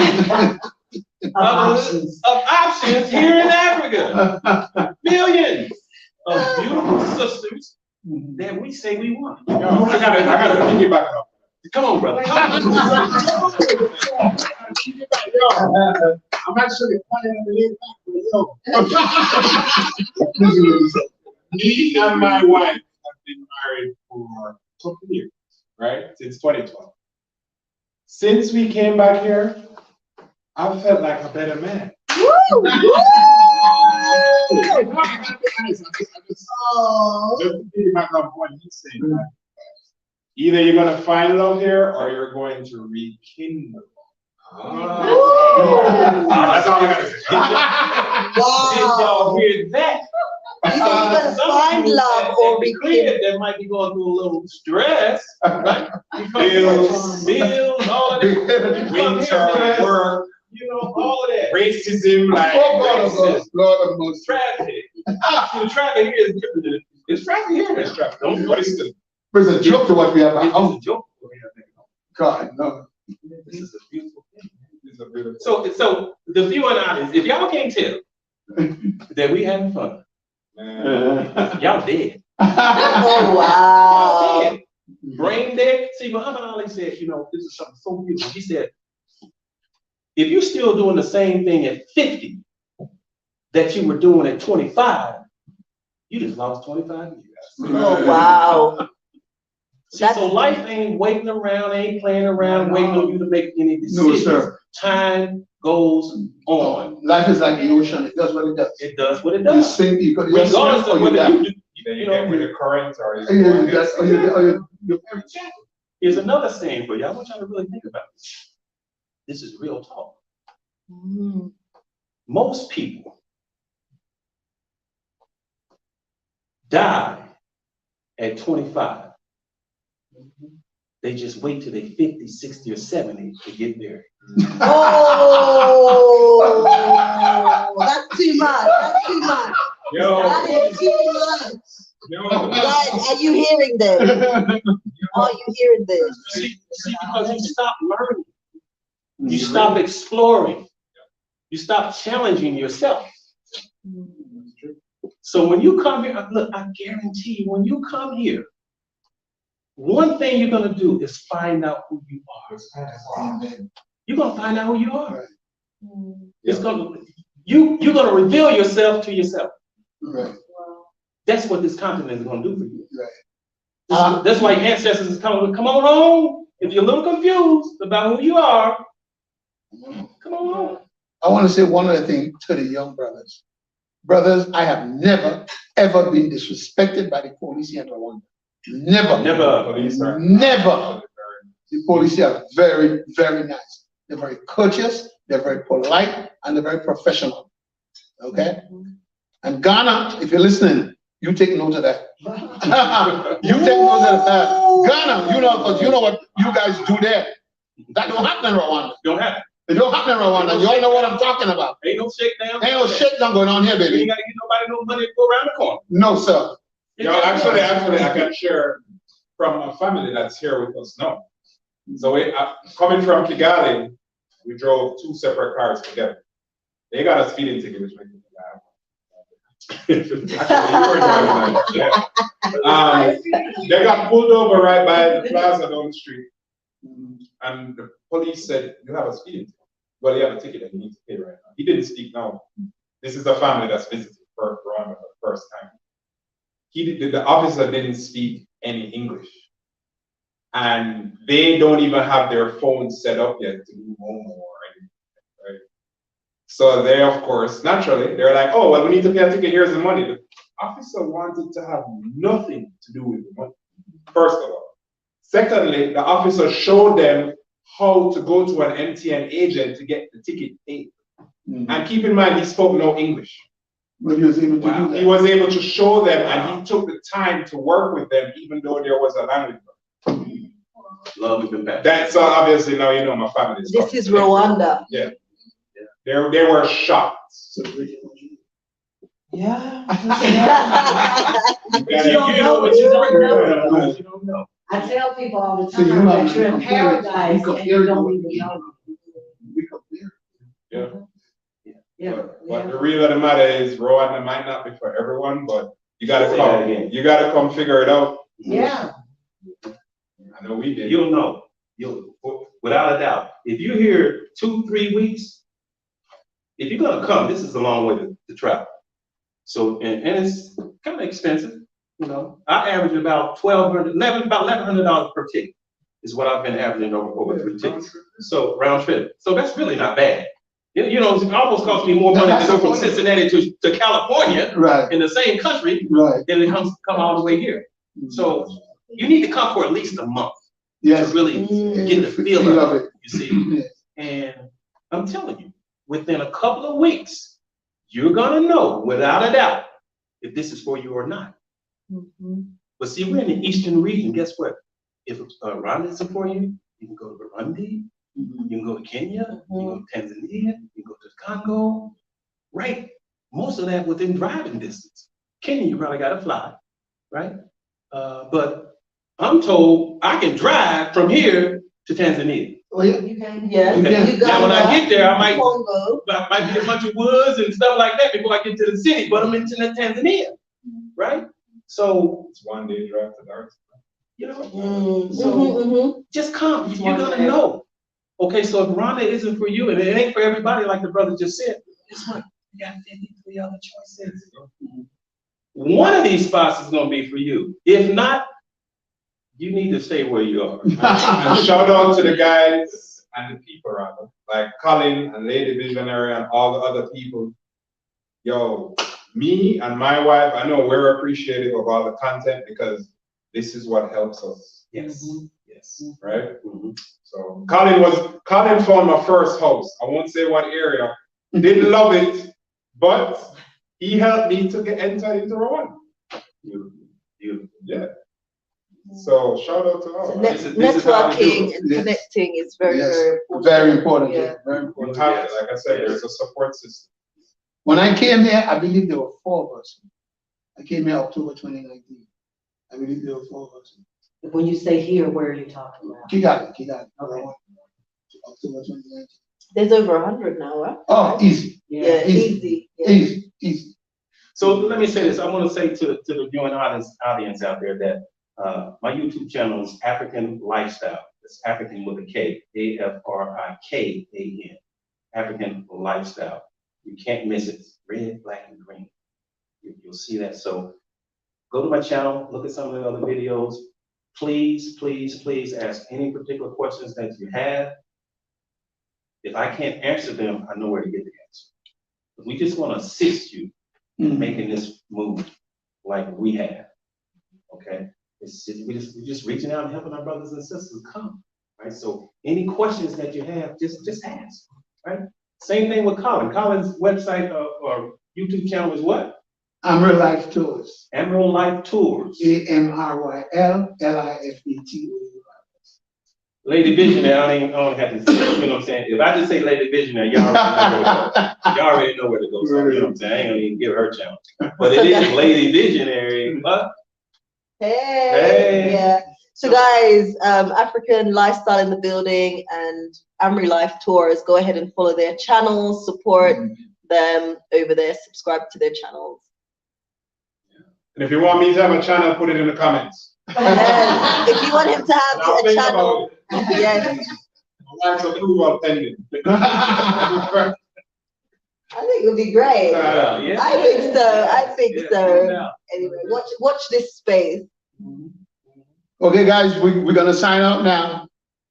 of options here in Africa. Millions of beautiful sisters that we say we want. Yo, I gotta piggyback up. Come on, brother. Yo, I'm actually planning to live back with you. Me and my wife have been married for 20 years, right? Since 2012. Since we came back here, I felt like a better man. Just to piggyback on what he's saying, right? Either you're gonna find love here or you're going to rekindle. That's all I gotta say. Did y'all hear that? You said you're gonna find love or rekindle. That might be going through a little stress, right? Bills, all of that. Winter, work, you know, all of that. racism, like Lord of mercy. Traffic. The traffic here is different than it's traffic here. It's traffic. Don't listen. It's a joke to what we have at It's home. a joke. God, no. This is a beautiful thing. It's a beautiful. So the viewing audience, if y'all can't tell that we having fun, y'all dead. Oh, Y'all wow. dead. Brain dead. See, Muhammad Ali said, you know, this is something so beautiful. He said, if you're still doing the same thing at 50 that you were doing at 25, you just lost 25 years. Oh, wow. See, so life ain't waiting around, ain't playing around, waiting on you to make any decisions. No, sir. Time goes on. Life is like the ocean. It does what it does. It does what it You does. sink, you Regardless of whether you do. You get with the current or Here's another saying for you. I want y'all to really think about this. This is real talk. Most people die at 25. They just wait till they're 50, 60, or 70 to get married. Oh, that's too much. That's too much. That is too much. Guys, are you hearing this? Are you hearing this? See, because you stop learning. You stop exploring. You stop challenging yourself. So when you come here, look, I guarantee you, when you come here, one thing you're gonna do is find out who you are. You're gonna find out who you are. It's gonna you're gonna reveal yourself to yourself. Right. That's what this continent is gonna do for you. Right. That's why your ancestors is coming. Come on home. If you're a little confused about who you are, come on home. I want to say one other thing to the young brothers. Brothers, I have never, ever been disrespected by the police here in Rwanda. Never. Never. Never. The police are very, very nice. They're very courteous, they're very polite, and they're very professional. Okay? And Ghana, if you're listening, you take note of that. You take note of that. Ghana, you know, because you know what you guys do there. That don't happen in Rwanda. Don't happen. It don't happen in Rwanda. You all know what I'm talking about. Ain't no shakedown. Ain't no shakedown going on here, You baby. ain't gotta give nobody no money to go around the corner. No, sir. Actually, I can share from a family that's here with us now. So coming from Kigali, we drove 2 separate cars together. They got a speeding ticket, which makes me laugh. Actually, you were driving that, yeah. They got pulled over right by the plaza down the street. And the police said, you have a speeding ticket. Well, you have a ticket that you need to pay right now. He didn't speak now. This is a family that's visiting for Rwanda for the first time. The officer didn't speak any English. And they don't even have their phones set up yet to do Momo or anything, right? So they, of course, naturally, they're like, oh, well, we need to pay a ticket, here's the money. The officer wanted to have nothing to do with the money, first of all. Secondly, the officer showed them how to go to an MTN agent to get the ticket paid. And keep in mind, he spoke no English. But he was able to Wow. do that. He was able to show them, and he took the time to work with them, even though there was a language barrier. Love and compassion. That's obviously now you know my family. This is Rwanda. Yeah. They were shocked. Yeah. You gotta- You don't know what you don't know. You don't know. I tell people all the So you time have that you're in to compare it. paradise and compare you it don't with- even know. We compare. Yeah. Yeah. But the real of the matter is, Rwanda might not be for everyone, but you gotta Say that come. again. You gotta come figure it out. Yeah. I know we did. You'll know. You'll, without a doubt. If you're here 2-3 weeks, if you're gonna come, this is a long way to travel. So, and it's kind of expensive, you know. I average about about $1,100 per ticket is what I've been averaging over 3 tickets. So round trip. So that's really not bad. You know, it almost costs me more money to go from Cincinnati to California Right, in the same country right. than it come all the way here. So you need to come for at least a month to Yes. really get the feel of it, you see. Yes. And I'm telling you, within a couple of weeks, you're gonna know without a doubt if this is for you or not. But see, we're in the eastern region. Guess what? If Rwanda isn't for you, you can go to Burundi, you can go to Kenya, you can go to Tanzania, you can go to Congo. Right? Most of that within driving distance. Kenya, you probably gotta fly, right? But I'm told I can drive from here to Tanzania. Oh, yeah. You can. Yeah. Okay. Now, when I get there, I might Congo. be a bunch of woods and stuff like that before I get to the city, but I'm in Tanzania, right? So, It's 1 day drive to Dar es you know, So, just come, you're gonna know. Okay, so if Rwanda isn't for you, and it ain't for everybody, like the brother just said, guess what? You got 53 other choices. One of these spots is gonna be for you. If not, you need to stay where you are. And shout out to the guys and the people rather, like Colin and Lady Visionary and all the other people. Yo, me and my wife, I know we're appreciative of all the content because this is what helps us, Yes, yes. right? Mhm. So Colin found my first house. I won't say what area. Didn't love it, but he helped me to enter into Rwanda. Beautiful. Yeah. So shout out to all. This is how we do networking it. and Yes. connecting is very, Yes. very important. Very important. Yeah. Yeah. Very We important. have it, like I said, there's a support system. When I came here, I believe there were 4 of us. I came here October 2019. I believe there were 4 of us. When you say here, where are you talking about? Kigali. Okay. October 2019. There's over 100 now, right? Oh, easy, Yeah, Easy. easy. Yeah. easy, easy. So let me say this. I want to say to the viewing audience out there that my YouTube channel is African Lifestyle. It's African with a K, AFRIKAN. African Lifestyle. You can't miss it. Red, black, and green. You'll see that. So go to my channel, look at some of the other videos. Please, please, please ask any particular questions that you have. If I can't answer them, I know where to get the answer. We just want to assist you in making this move like we have. Okay? We're just reaching out and helping our brothers and sisters come. Right? So any questions that you have, just ask. Right? Same thing with Colin. Colin's website or YouTube channel is what? Amro Life Tours. Emerald Life Tours. AMRYLLIFET. Lady Visionary, I don't have to say, you know what I'm saying? If I just say Lady Visionary, y'all already know where to go. So, you know what I'm saying? I ain't gonna even give her channel. But it is Lady Visionary. But Hey. Yeah. So guys, African Lifestyle in the building and Amri Life Tours, go ahead and follow their channels, support them over there, subscribe to their channels. And if you want me to have a channel, put it in the comments. Yes. If you want him to have I'll a think channel, about it. yes. My wife's approval pending. I think it would be great. yeah. I think so. I think Yeah, so. yeah. Anyway, watch this space. Okay, guys, we're gonna sign out now.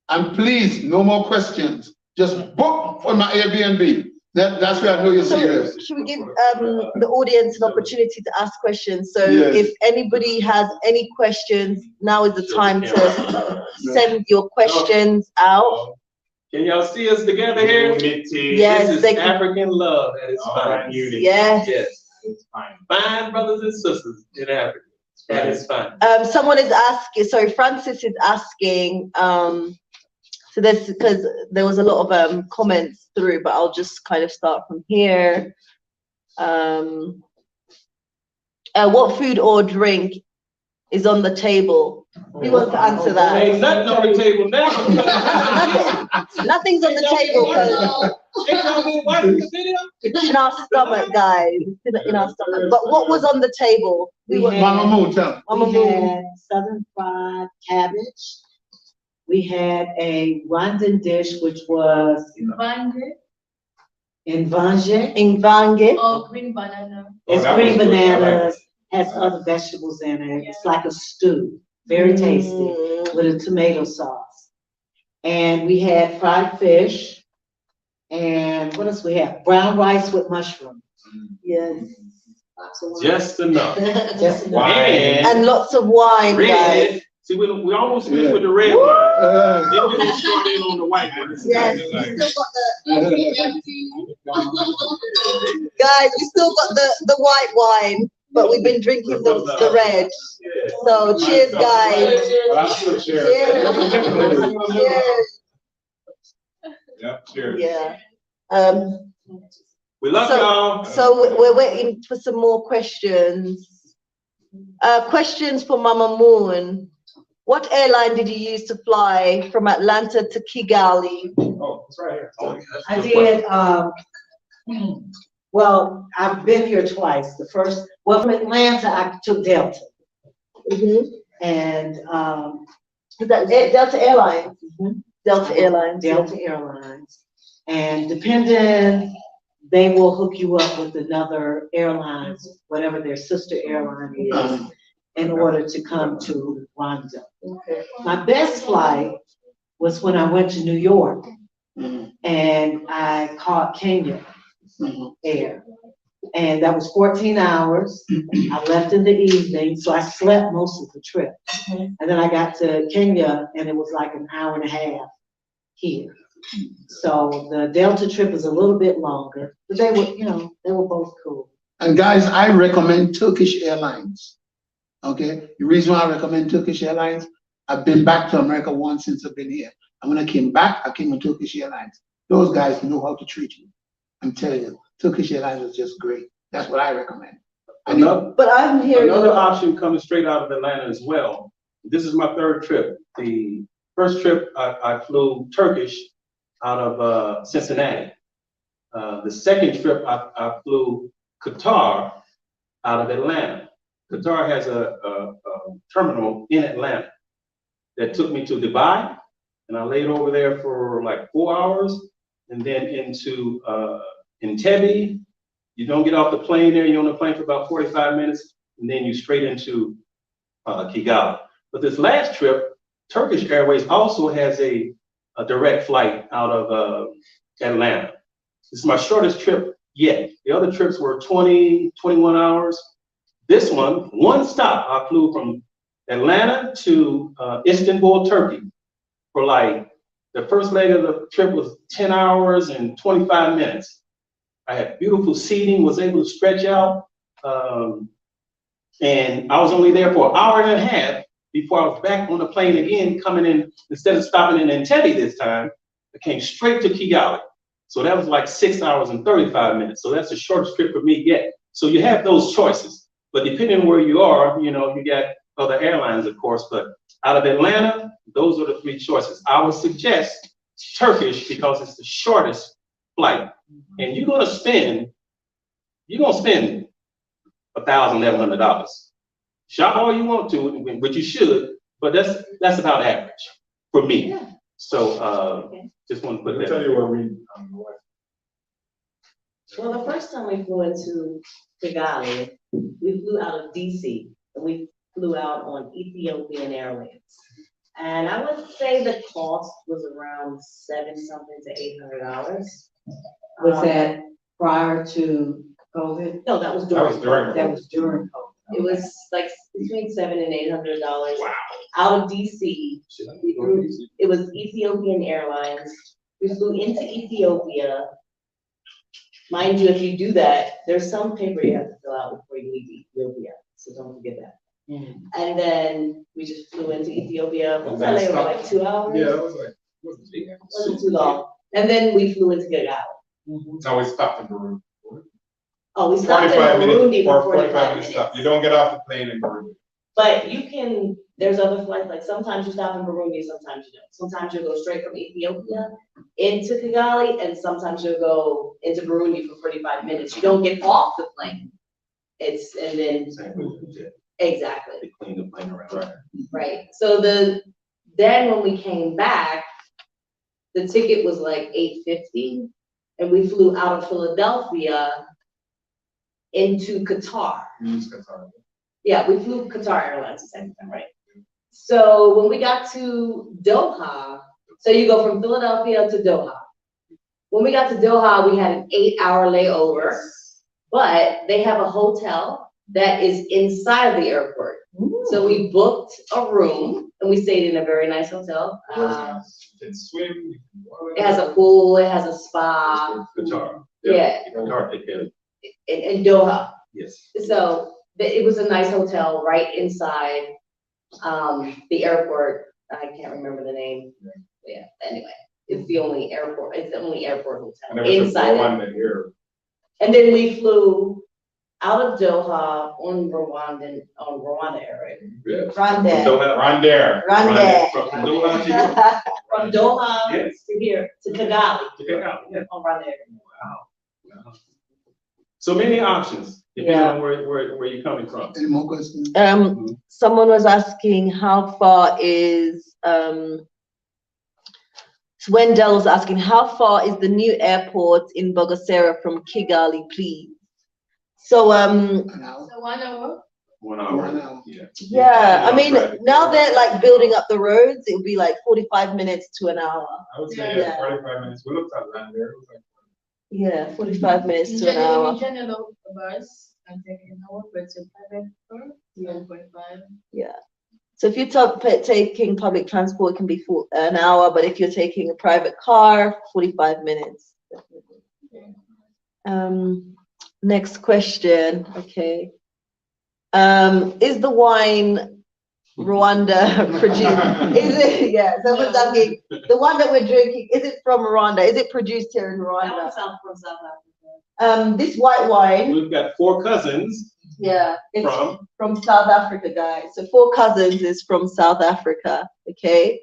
And please, no more questions. Just book for my Airbnb. That's where I know you're So serious. should we give the audience an opportunity to ask questions? So Yes. if anybody has any questions, now is the time to send your questions out. Can y'all see us together here? Yes, This they is can. African love at its finest. Yes. Yes. it's fine. Fine brothers and sisters in Africa. That is fine. Someone is asking, sorry, Francis is asking, so this, because there was a lot of comments through, but I'll just kind of start from here. What food or drink is on the table? Who wants to answer that? Ain't nothing on the table now. Nothing's on the table, it's in our stomach, guys. It's in our stomach. But what was on the table? Mama Moon, tell me. Mama We Moon. had southern fried cabbage. We had a Rwandan dish, which was Invange. Ingvange. Oh, green banana. It's that green was good. I like bananas, has other vegetables in it. It's like a stew, very tasty, Mm. with a tomato sauce. And we had fried fish. And what else we have? Brown rice with mushroom. Yes. Just enough. Just enough. Wine. And lots of wine, guys. Red. See, we almost finished with the red Woo! wine. Then we just started in on the white one. Yes. Guys, we still got the white wine, but we've been drinking the red. Yeah. So cheers, guys. Well, I'm still sharing. Cheers. Cheers. Yeah, cheers. Yeah. We love y'all. So we're waiting for some more questions. Questions for Mama Moon. What airline did you use to fly from Atlanta to Kigali? Oh, it's right here. Oh, yeah, that's a I good did, well, I've been here twice. The first, well, from Atlanta, I took Delta. And, Is that Delta Airlines? Mhm. Delta Airlines. Delta Airlines. And depending, they will hook you up with another airlines, whatever their sister airline is, in order to come to Rwanda. Okay. My best flight was when I went to New York Mhm. and I caught Kenya Mhm. Air. And that was 14 hours. I left in the evening, so I slept most of the trip. Mhm. And then I got to Kenya and it was like an hour and a half here. So the Delta trip is a little bit longer, but they were, they were both cool. And guys, I recommend Turkish Airlines. Okay, the reason why I recommend Turkish Airlines, I've been back to America once since I've been here. And when I came back, I came on Turkish Airlines. Those guys know how to treat you. I'm telling you, Turkish Airlines is just great. That's what I recommend. But I'm hearing Another option coming straight out of Atlanta as well. This is my third trip. The first trip I flew Turkish out of Cincinnati. The second trip I flew Qatar out of Atlanta. Qatar has a terminal in Atlanta that took me to Dubai, and I laid over there for like 4 hours, and then into Entebbe. You don't get off the plane there. You're on the plane for about 45 minutes, and then you straight into Kigali. But this last trip, Turkish Airways also has a direct flight out of Atlanta. This is my shortest trip yet. The other trips were 20, 21 hours. This one stop, I flew from Atlanta to Istanbul, Turkey, for like, the first leg of the trip was 10 hours and 25 minutes. I had beautiful seating, was able to stretch out, and I was only there for an hour and a half before I was back on the plane again, coming in, instead of stopping in Entebbe this time, I came straight to Kigali. So that was like 6 hours and 35 minutes. So that's the shortest trip for me yet. So you have those choices, but depending on where you are, you got other airlines, of course, but out of Atlanta, those are the three choices. I would suggest Turkish because it's the shortest flight. And you're gonna spend $1,000, $1,100. Shop all you want to, but you should, but that's about average for me. Yeah. So just want to put Let me that. tell you what we, Well, the first time we flew into Kigali, we flew out of DC, and we flew out on Ethiopian Airlines. And I would say the cost was around $700 to $800. Was that prior to COVID? No, that was that during. was during. That was during COVID. It was like between $700 and $800. Wow. Out of DC. It was Ethiopian Airlines. We flew into Ethiopia. mind you, if you do that, there's some paper you have to fill out before you leave Ethiopia, so don't forget that. And then we just flew into Ethiopia. What was that layover, like 2 hours? Yeah, that was like, Wasn't too long. And then we flew into Kigali. no, we stopped in Burundi. Oh, we stopped in 45 minutes, Burundi or for 45 minutes stop. You don't get off the plane in Burundi. But you can, there's other flights, like sometimes you stop in Burundi, sometimes you don't. Sometimes you'll go straight from Ethiopia into Kigali, and sometimes you'll go into Burundi for 45 minutes. You don't get off the plane. It's, and then, exactly. They clean the plane around. Right, so then when we came back, the ticket was like $8.50, and we flew out of Philadelphia into Qatar. Qatar. Yeah, we flew Qatar Airlines the same time, right? So when we got to Doha, so you go from Philadelphia to Doha. When we got to Doha, we had an 8-hour layover, but they have a hotel that is inside the airport. So we booked a room and we stayed in a very nice hotel. You can swim. It has a pool, it has a spa. Qatar. Yeah. Qatar, take care of it. In Doha. Yes. So it was a nice hotel right inside the airport. I can't remember the name. Yeah, anyway, it's the only airport hotel And there was inside a one here. And then we flew out of Doha on Rwanda Air, right? Yeah. Rwanda. Doha. Rwanda. From Doha to From Doha Yes. to here, to Kigali. Kigali, yeah. On Rwanda Air. Wow. So many options, depending Yeah. on where you're coming from. Any more questions? Someone was asking how far is Wendell was asking how far is the new airport in Burgessera from Kigali, please? So An hour? So 1 hour? 1 hour. 1 hour. yeah, I mean now they're like building up the roads, it'll be like 45 minutes to an hour. I would say Yeah. 45 minutes. We looked at land there. It was like, Yeah, 45 minutes to an hour. In general, a bus can take an hour, but it's a private car, 1.5. Yeah. So if you're taking public transport, it can be an hour, but if you're taking a private car, 45 minutes. Next question. Okay. Is the wine Rwanda produced? Is it? Yeah. Someone's asking, the one that we're drinking, is it from Rwanda? Is it produced here in That Rwanda? was from South Africa. This white wine. We've got 4 cousins Yeah, it's from. from South Africa, guys. So 4 cousins is from South Africa. Okay.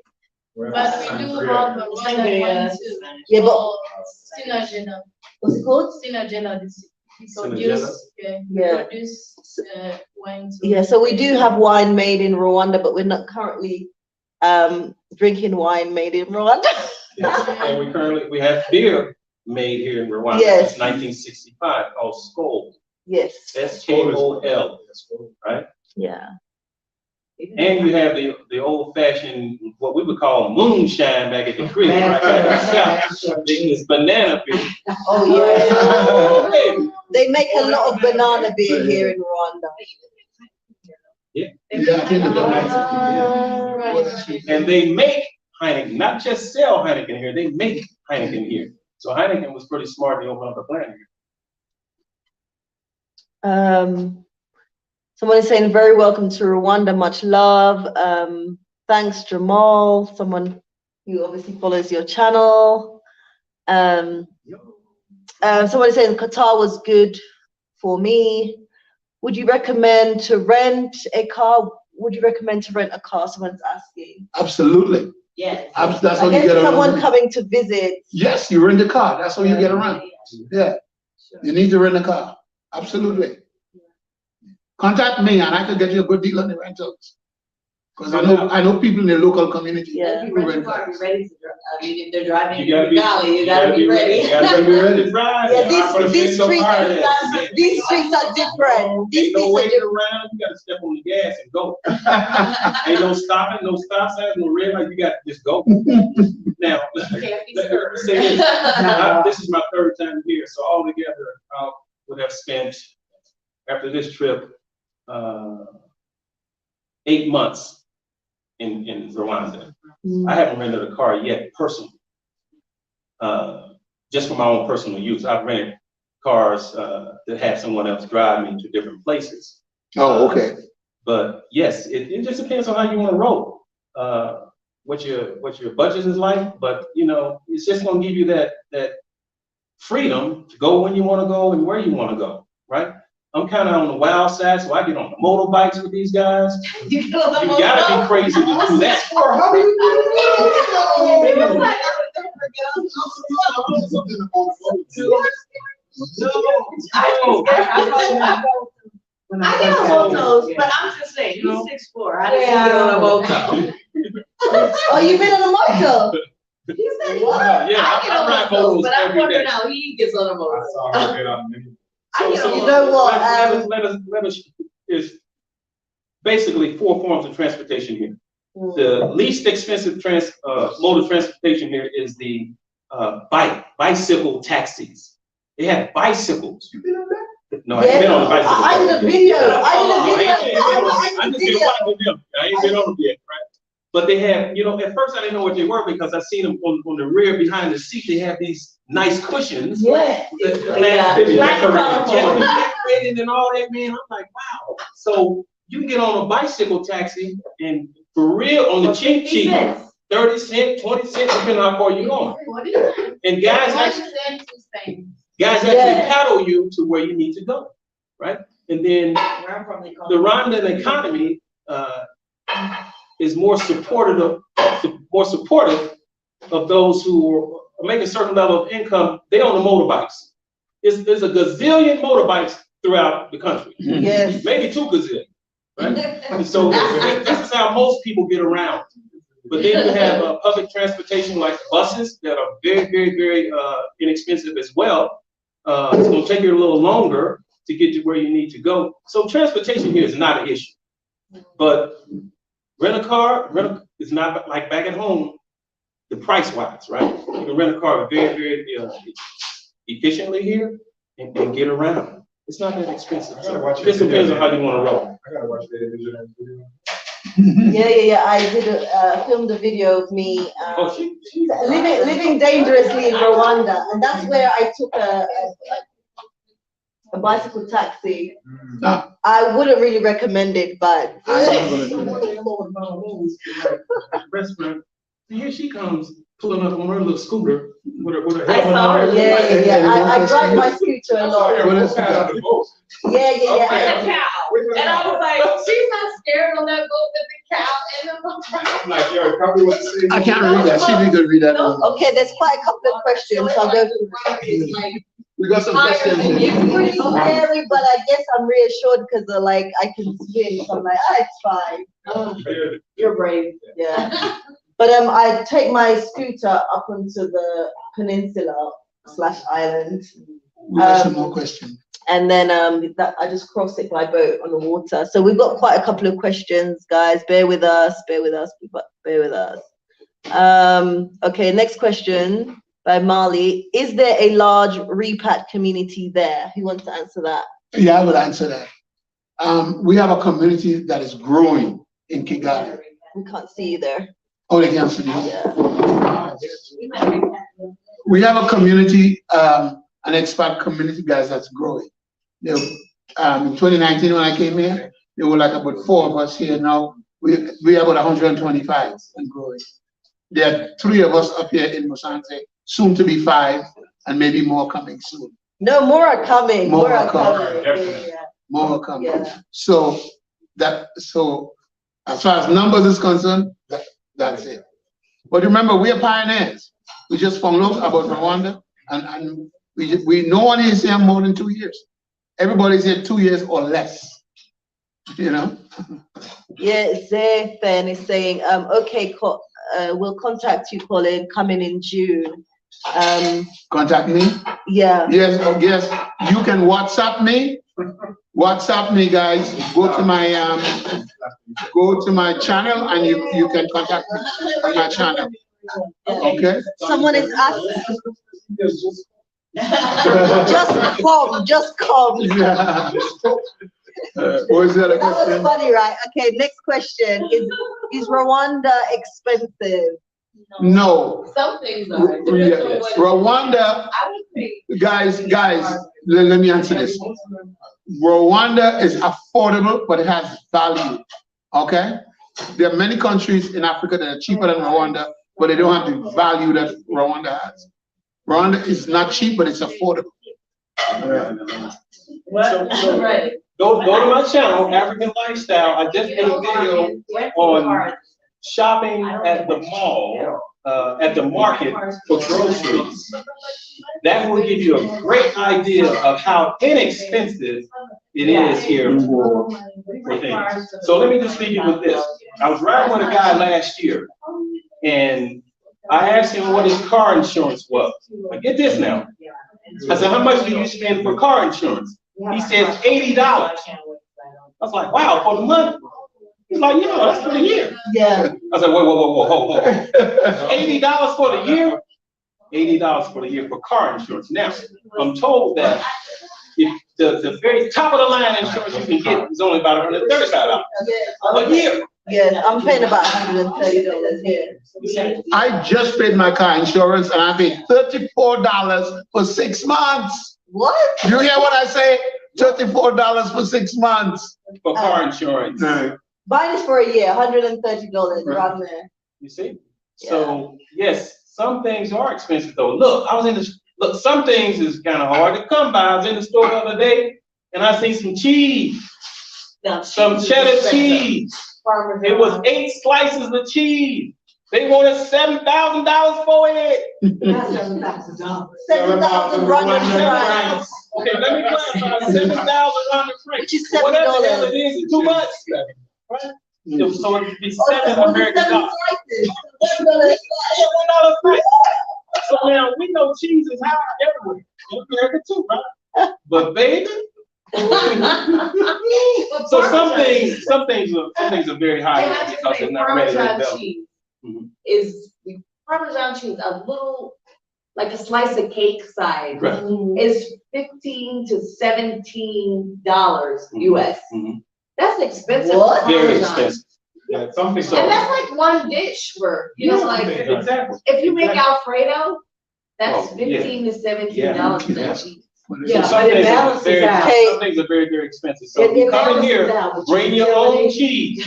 well, But we do have a Rwanda wine too. Yeah, but Oh, Sinagena. what's it called? Sinagena, we Sinagena? produce, we Yeah. produce wine too. Yeah, so we do have wine made in Rwanda, but we're not currently drinking wine made in Rwanda. Yes. And we have beer made here in Rwanda. Yes. Since 1965 called Skol. Yes. SKOL. Right? Yeah. And you have the old fashioned, what we would call moonshine back at the crib, right? It's banana beer. Oh yeah. Hey. They make a lot of banana beer here in Rwanda. Yeah, I think the Right. And they make Heineken, not just sell Heineken here, they make Heineken here. So Heineken was pretty smart to open up a plant here. Someone is saying very welcome to Rwanda, much love. Thanks, Jamal. Someone who obviously follows your channel. Someone is saying Qatar was good for me. Would you recommend to rent a car? Would you recommend to rent a car? Someone's asking. Absolutely. Yes. That's how I you guess get someone around. coming to visit. Yes, you rent a car. That's how you get around. Yeah. You need to rent a car. Absolutely. Contact me and I can get you a good deal on the rentals. Because I know people in the local community. Yeah. If you rent a car, be ready to drive. I mean, if they're driving You gotta be- Kigali, you gotta be ready. You gotta be ready to drive. Yeah, these streets are different. Ain't These no streets are waiting different. around, you gotta step on the gas and go. Ain't no stopping, no stop signs, no red light, you gotta just go. Now, let me say this. This is my 3rd time here, so altogether, I would have spent, after this trip, 8 months in Rwanda. I haven't rented a car yet personally, just for my own personal use. I've rented cars to have someone else drive me to different places. Oh, okay. But yes, it just depends on how you want to roll, what your budget is like. But you know, it's just gonna give you that freedom to go when you want to go and where you want to go, right? I'm kind of on the wild side, so I get on the motorbikes with these guys. You gotta be crazy to do that. How do you I get on motos, but I'm just saying, he's 6'4". I didn't get on a moto. Oh, you've been on a moto? He said, What? Yeah, I get I on ride motos, motos but I'm every wondering day. how he gets on a motor. I saw her get on many. I get on You know what? Let us is basically 4 forms of transportation here. The least expensive mode of transportation here is the bicycle taxis. They have bicycles. No, I ain't been on a bicycle. I did a video. I just didn't want to do them. I ain't been on them yet, right? But they have, you know, at first I didn't know what they were because I seen them on the rear behind the seat. They have these nice cushions. Yeah. Decorated and all that, man. I'm like, wow. So you can get on a bicycle taxi and for real on the cheap, 30 cents, 20 cents, depending on how far you're going. And guys actually paddle you to where you need to go, right? And then the Rwandan economy is more supportive of those who are making a certain level of income. They own the motorbikes. There's a gazillion motorbikes throughout the country. Yes. Maybe 2 gazillion, right? And so this is how most people get around. But then you have public transportation like buses that are very, very, very inexpensive as well. It's going to take you a little longer to get to where you need to go. So transportation here is not an issue. But rent a car is not like back at home, the price wise, right? You can rent a car very, very efficiently here and get around. It's not that expensive. So it just depends on how you want to roll. I gotta watch the video. Yeah. I did filmed a video of me living dangerously in Rwanda, and that's where I took a bicycle taxi. I wouldn't really recommend it, but Restaurant. Here she comes pulling up on her little scooter with her I saw her. Yeah. I drive my scooter a lot. Yeah. And I was like, she's not scared on that boat with the cow and the I'm like, yo, probably what to say. I can't read that. She need to read that. Okay, there's quite a couple of questions. I'll go through. We got some questions. It's pretty scary, but I guess I'm reassured because like I can swim. So I'm like, it's fine. You're brave. Yeah. But I take my scooter up onto the peninsula / island. We got some more questions. And then I just cross it by boat on the water. So we've got quite a couple of questions, guys. Bear with us. Okay, next question by Marley. Is there a large Repat community there? Who wants to answer that? Yeah, I would answer that. We have a community that is growing in Kigali. We can't see you there. Oh, they can't see you. Yeah. We have a community, an expat community, guys, that's growing. In 2019, when I came here, there were like about 4 of us here now. We have about 125 and growing. There are 3 of us up here in Musanze, soon to be 5, and maybe more coming soon. No, more are coming. More are coming. Yeah. More are coming. Yeah. So as far as numbers is concerned, that's it. But remember, we are pioneers. We just found out about Rwanda, and no one is here more than 2 years. Everybody's here 2 years or less. You know. Yeah, Zayfen is saying, okay, we'll contact you, Colin, coming in June. Contact me. Yeah. Yes. You can WhatsApp me. WhatsApp me, guys. Go to my channel, and you can contact me on my channel. Okay. Someone is asking. Just come. Yeah. What is that? That was funny, right? Okay, next question. Is Rwanda expensive? No. Some things are. Depends on what- Rwanda, I would think. guys, let me answer this. Rwanda is affordable, but it has value, okay? There are many countries in Africa that are cheaper than Rwanda, but they don't have the value that Rwanda has. Rwanda is not cheap, but it's affordable. So Right. go to my channel, African Lifestyle. I just did a video on shopping at the mall, at the market for groceries. That will give you a great idea of how inexpensive it is here for things. So let me just leave you with this. I was riding with a guy last year, and I asked him what his car insurance was. But get this now. I said, how much do you spend for car insurance? He says $80. I was like, wow, for the month? He's like, yeah, that's for the year. Yeah. I said, whoa, hold. $80 for the year? $80 for the year for car insurance. Now, I'm told that if the very top of the line insurance you can get is only about $135 a year. Yes, I'm paying about $130 here. I just paid my car insurance and I paid $34 for 6 months. What? You hear what I say? $34 for 6 months. For car insurance. Mine is for a year, $130 around there. You see? So, yes, some things are expensive though. Look, some things is kind of hard to come by. I was in the store the other day and I seen some cheese. Some cheddar cheese. It was 8 slices of cheese. They wanted $7,000 for it. $7,000 Rwanda. Okay, let me clarify. $7,000 Rwanda francs. Which is $70. Whatever the hell it is, it's too much. Right? So it'd be $7 American dollars. $1 franc. So now we know cheese is high everywhere. In America too, right? But baby. So some things are very high because they're not ready to develop. Is Parmesan cheese a little, like a slice of cake size, Right. is $15 to $17 US. That's expensive. What? for Very Parmesan. expensive. Yeah, something So- And that's like one dish for, like, Exactly. if you make Alfredo, that's Oh, yeah. $15 to $17 for that cheese. So some things are very, very expensive. So if you come in here, bring your own cheese.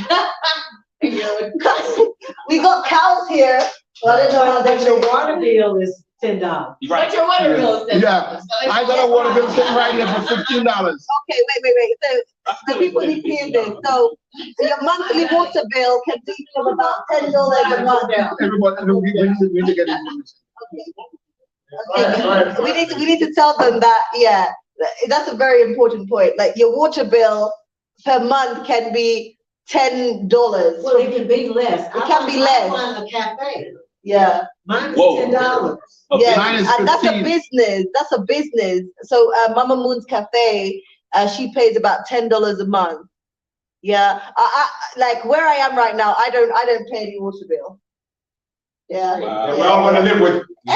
We got cows here. Well, I don't know how But they your water bill is $10. But your water bill is $10. Yeah. I got a water bill sitting right here for $15. Okay, wait. So people need to hear this. So your monthly water bill can be from about $10 a month. Everybody, we need to get information. Okay. We need to tell them that, yeah, that's a very important point. Like your water bill per month can be $10. Well, it can be less. It can be less. I run a cafe. Yeah. Mine is Whoa. $10. Yes, Mine is and that's a 15. business. That's a business. So Mama Moon's Cafe, she pays about $10 a month. Yeah, I like where I am right now. I don't pay any water bill. Yeah. Yeah, we all wanna live with. I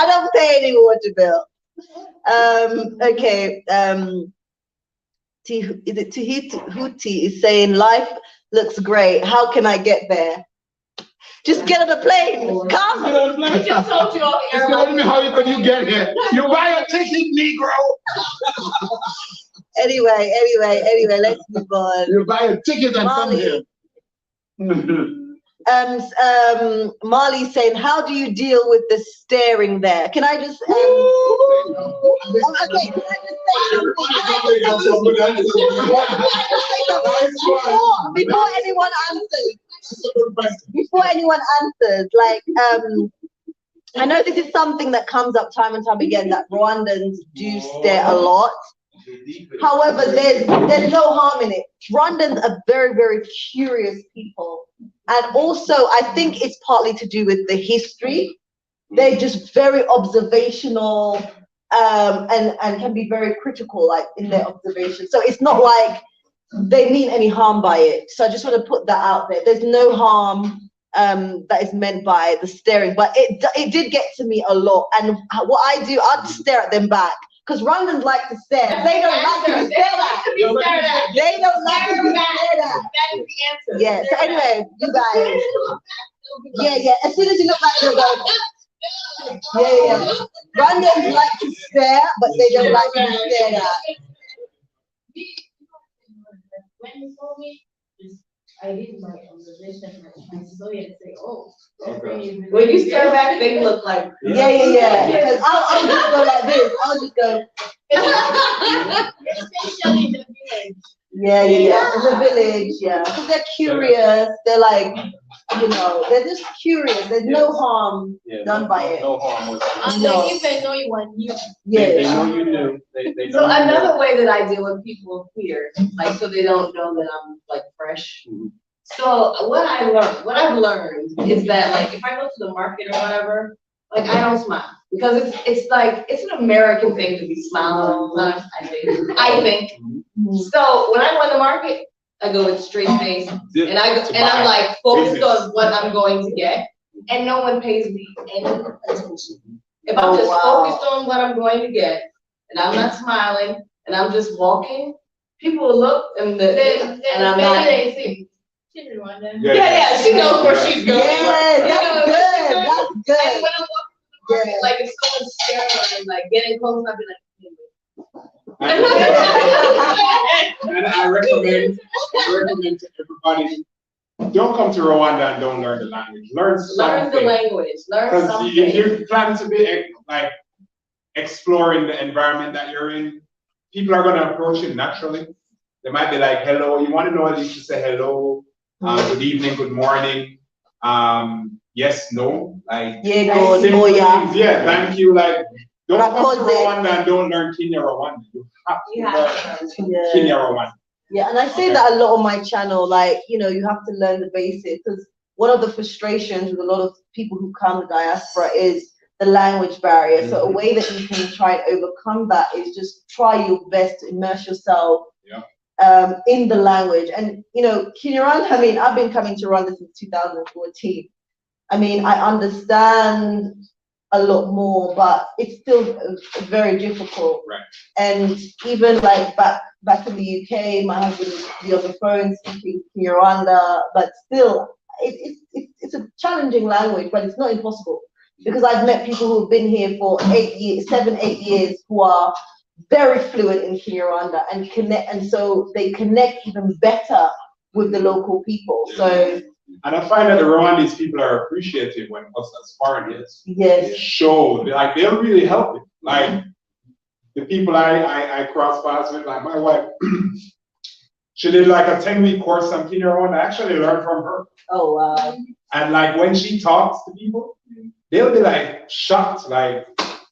don't pay any water bill. Okay. Huti is saying life looks great. How can I get there? Just get on a plane. Come. I just told you all the Just tell me how you get here. You buy a ticket, Negro. Anyway, let's move on. You buy a ticket and come here. Marley's saying, how do you deal with the staring there? Can I just okay, can I just say something? Before anyone answers, like I know this is something that comes up time and time again, that Rwandans do stare a lot. However, there's no harm in it. Rwandans are very, very curious people. And also, I think it's partly to do with the history. They're just very observational and can be very critical, like in their observation. So it's not like they mean any harm by it. So I just want to put that out there. There's no harm that is meant by the staring, but it did get to me a lot. And what I do, I'd stare at them back. Because Rwandans like to stare. They don't like to be stared at. They don't like to be stared at. that is the answer. Yeah, so anyway, you guys. Yeah. As soon as you look back, you'll go. Yeah. Rwandans like to stare, but they don't like to be stared at. When you saw me, I did my observation, I saw you and say, oh. Okay. When you stare back, they look like. Yeah. Because I'll just go like this. I'll just go. Especially in the village. Yeah. In the village, yeah. Because they're curious. They're like, they're just curious. There's no harm done by it. No harm with it. No. They even know you want you. They Yeah. know you knew. They know So you knew. another way that I deal with people here, like, so they don't know that I'm like fresh. Mhm. So what I've learned is that, like, if I go to the market or whatever, like, I don't smile because it's like, it's an American thing to be smiling all the time, I think. So when I go in the market, I go with straight face and I'm like focused on what I'm going to get, and no one pays me any attention. If I'm just focused on what I'm going to get and I'm not smiling and I'm just walking, people will look and I'm not. They say, she's in Rwanda. Yeah, she knows where she's going. Yeah, that's good. That's And good. when I'm walking to the market, like, if someone's staring at me, like, getting close, I'll be like, And I recommend to everybody, don't come to Rwanda and don't learn the language. Learn something. learn the language, learn Because something. if you're planning to be like exploring the environment that you're in, people are going to approach you naturally. They might be like, hello. You want to know at least to say hello, good evening, good morning, yes, no, like Yeah, simple yeah. things. Yeah, thank you. Like, don't come to Rapoze. Rwanda and don't learn Kenya Rwanda. You have to learn Kenya Rwanda. Yeah, and I say that a lot on my channel, like, you have to learn the basics, because one of the frustrations with a lot of people who come to diaspora is the language barrier. So a way that you can try and overcome that is just try your best to immerse yourself in the language. And, Kinyarwanda, I mean, I've been coming to Rwanda since 2014. I mean, I understand a lot more, but it's still very difficult. Right. And even like back in the UK, my husband would be on the phone speaking Rwanda, but still, it's a challenging language, but it's not impossible, because I've met people who have been here for 7, 8 years who are very fluent in Kinyarwanda and connect, and so they connect even better with the local people. So. And I find that the Rwandese people are appreciative when us as foreigners show, like, they'll really help it. Like, the people I cross paths with, like my wife, she did like a 10-week course on Kinyarwanda. I actually learned from her. Oh, wow. And like, when she talks to people, they'll be like shocked, like,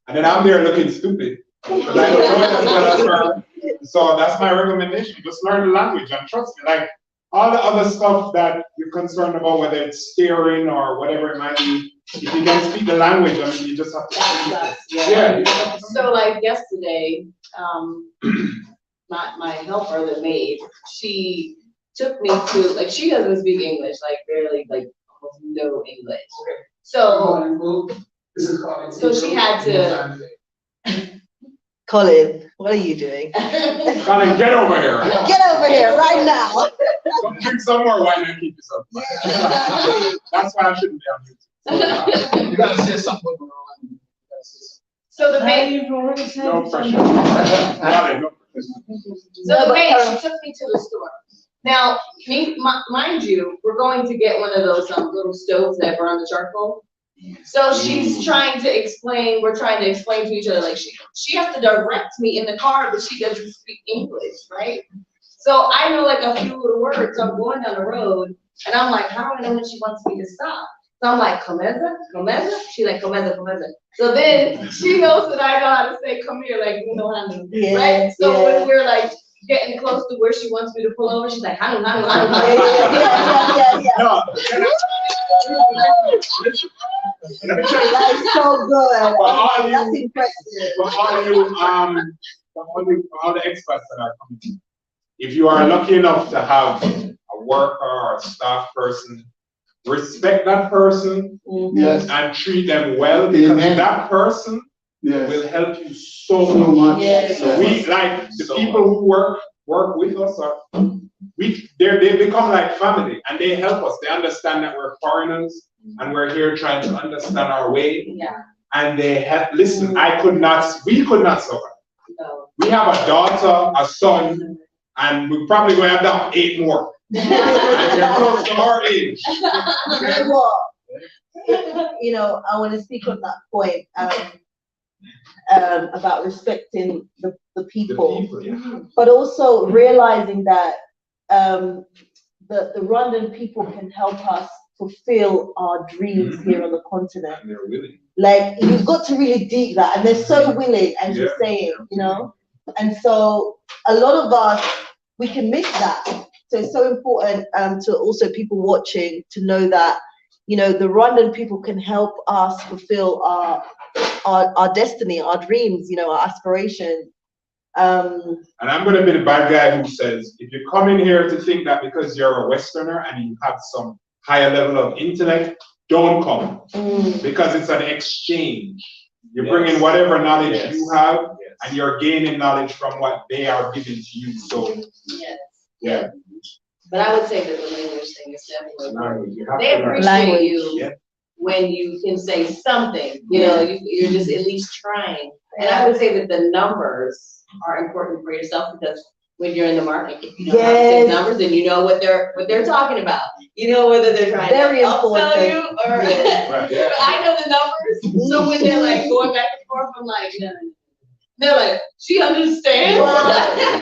and then I'm there looking stupid. Like, so that's my recommendation. Just learn the language and trust me. Like, all the other stuff that you're concerned about, whether it's steering or whatever it might be, if you can speak the language, I mean, you just have to. So like yesterday, my helper, the maid, she took me to, like, she doesn't speak English, like barely, like almost no English. So she had to. Colin, what are you doing? Colin, get over here. Get over here right now. Drink some more wine and keep yourself. That's why I shouldn't be on YouTube. You gotta say something. So the maid, No pressure. Colin, no pressure. so the maid, she took me to the store. Now, mind you, we're going to get one of those little stoves that burn the charcoal. So she's trying to explain, we're trying to explain to each other, like, she has to direct me in the car, but she doesn't speak English, right? So I know like a few little words, so I'm going down the road, and I'm like, how do I know when she wants me to stop? So I'm like, Comeza? She's like, Comeza. So then she knows that I know how to say, come here, like, Hanu, right? So when we're like getting close to where she wants me to pull over, she's like, Hanu. No. That's so good. That's impressive. For all the experts that are coming, if you are lucky enough to have a worker or a staff person, respect that person and treat them well, because that person will help you so much. Yes. So we, like, the people who work with us they become like family, and they help us. They understand that we're foreigners, and we're here trying to understand our way. Yeah. And they have, listen, we could not survive. No. We have a daughter, a son, and we're probably going to have 8 more. And they're close to our age. You know what? You know, I want to speak on that point about respecting the people, but also realizing that the Rwandan people can help us fulfill our dreams here on the continent. And they're willing. Like, you've got to really dig that, and they're so willing, as you're saying, you know. And so a lot of us, we can miss that. So it's so important to also people watching to know that, you know, the Rwandan people can help us fulfill our destiny, our dreams, you know, our aspirations. And I'm going to be the bad guy who says, if you come in here to think that because you're a Westerner and you have some higher level of intellect, don't come. Because it's an exchange. You bring in whatever knowledge you have, and you're gaining knowledge from what they are giving to you. So, yeah. But I would say that the language thing is definitely important. You have They to learn. appreciate you when you can say something, you know, you're just at least trying. And I would say that the numbers are important for yourself, because when you're in the market, if you know how to say numbers, then you know what they're talking about. You know whether they're trying to upsell you or I know the numbers. So when they're like going back and forth, I'm like, they're like, she understands.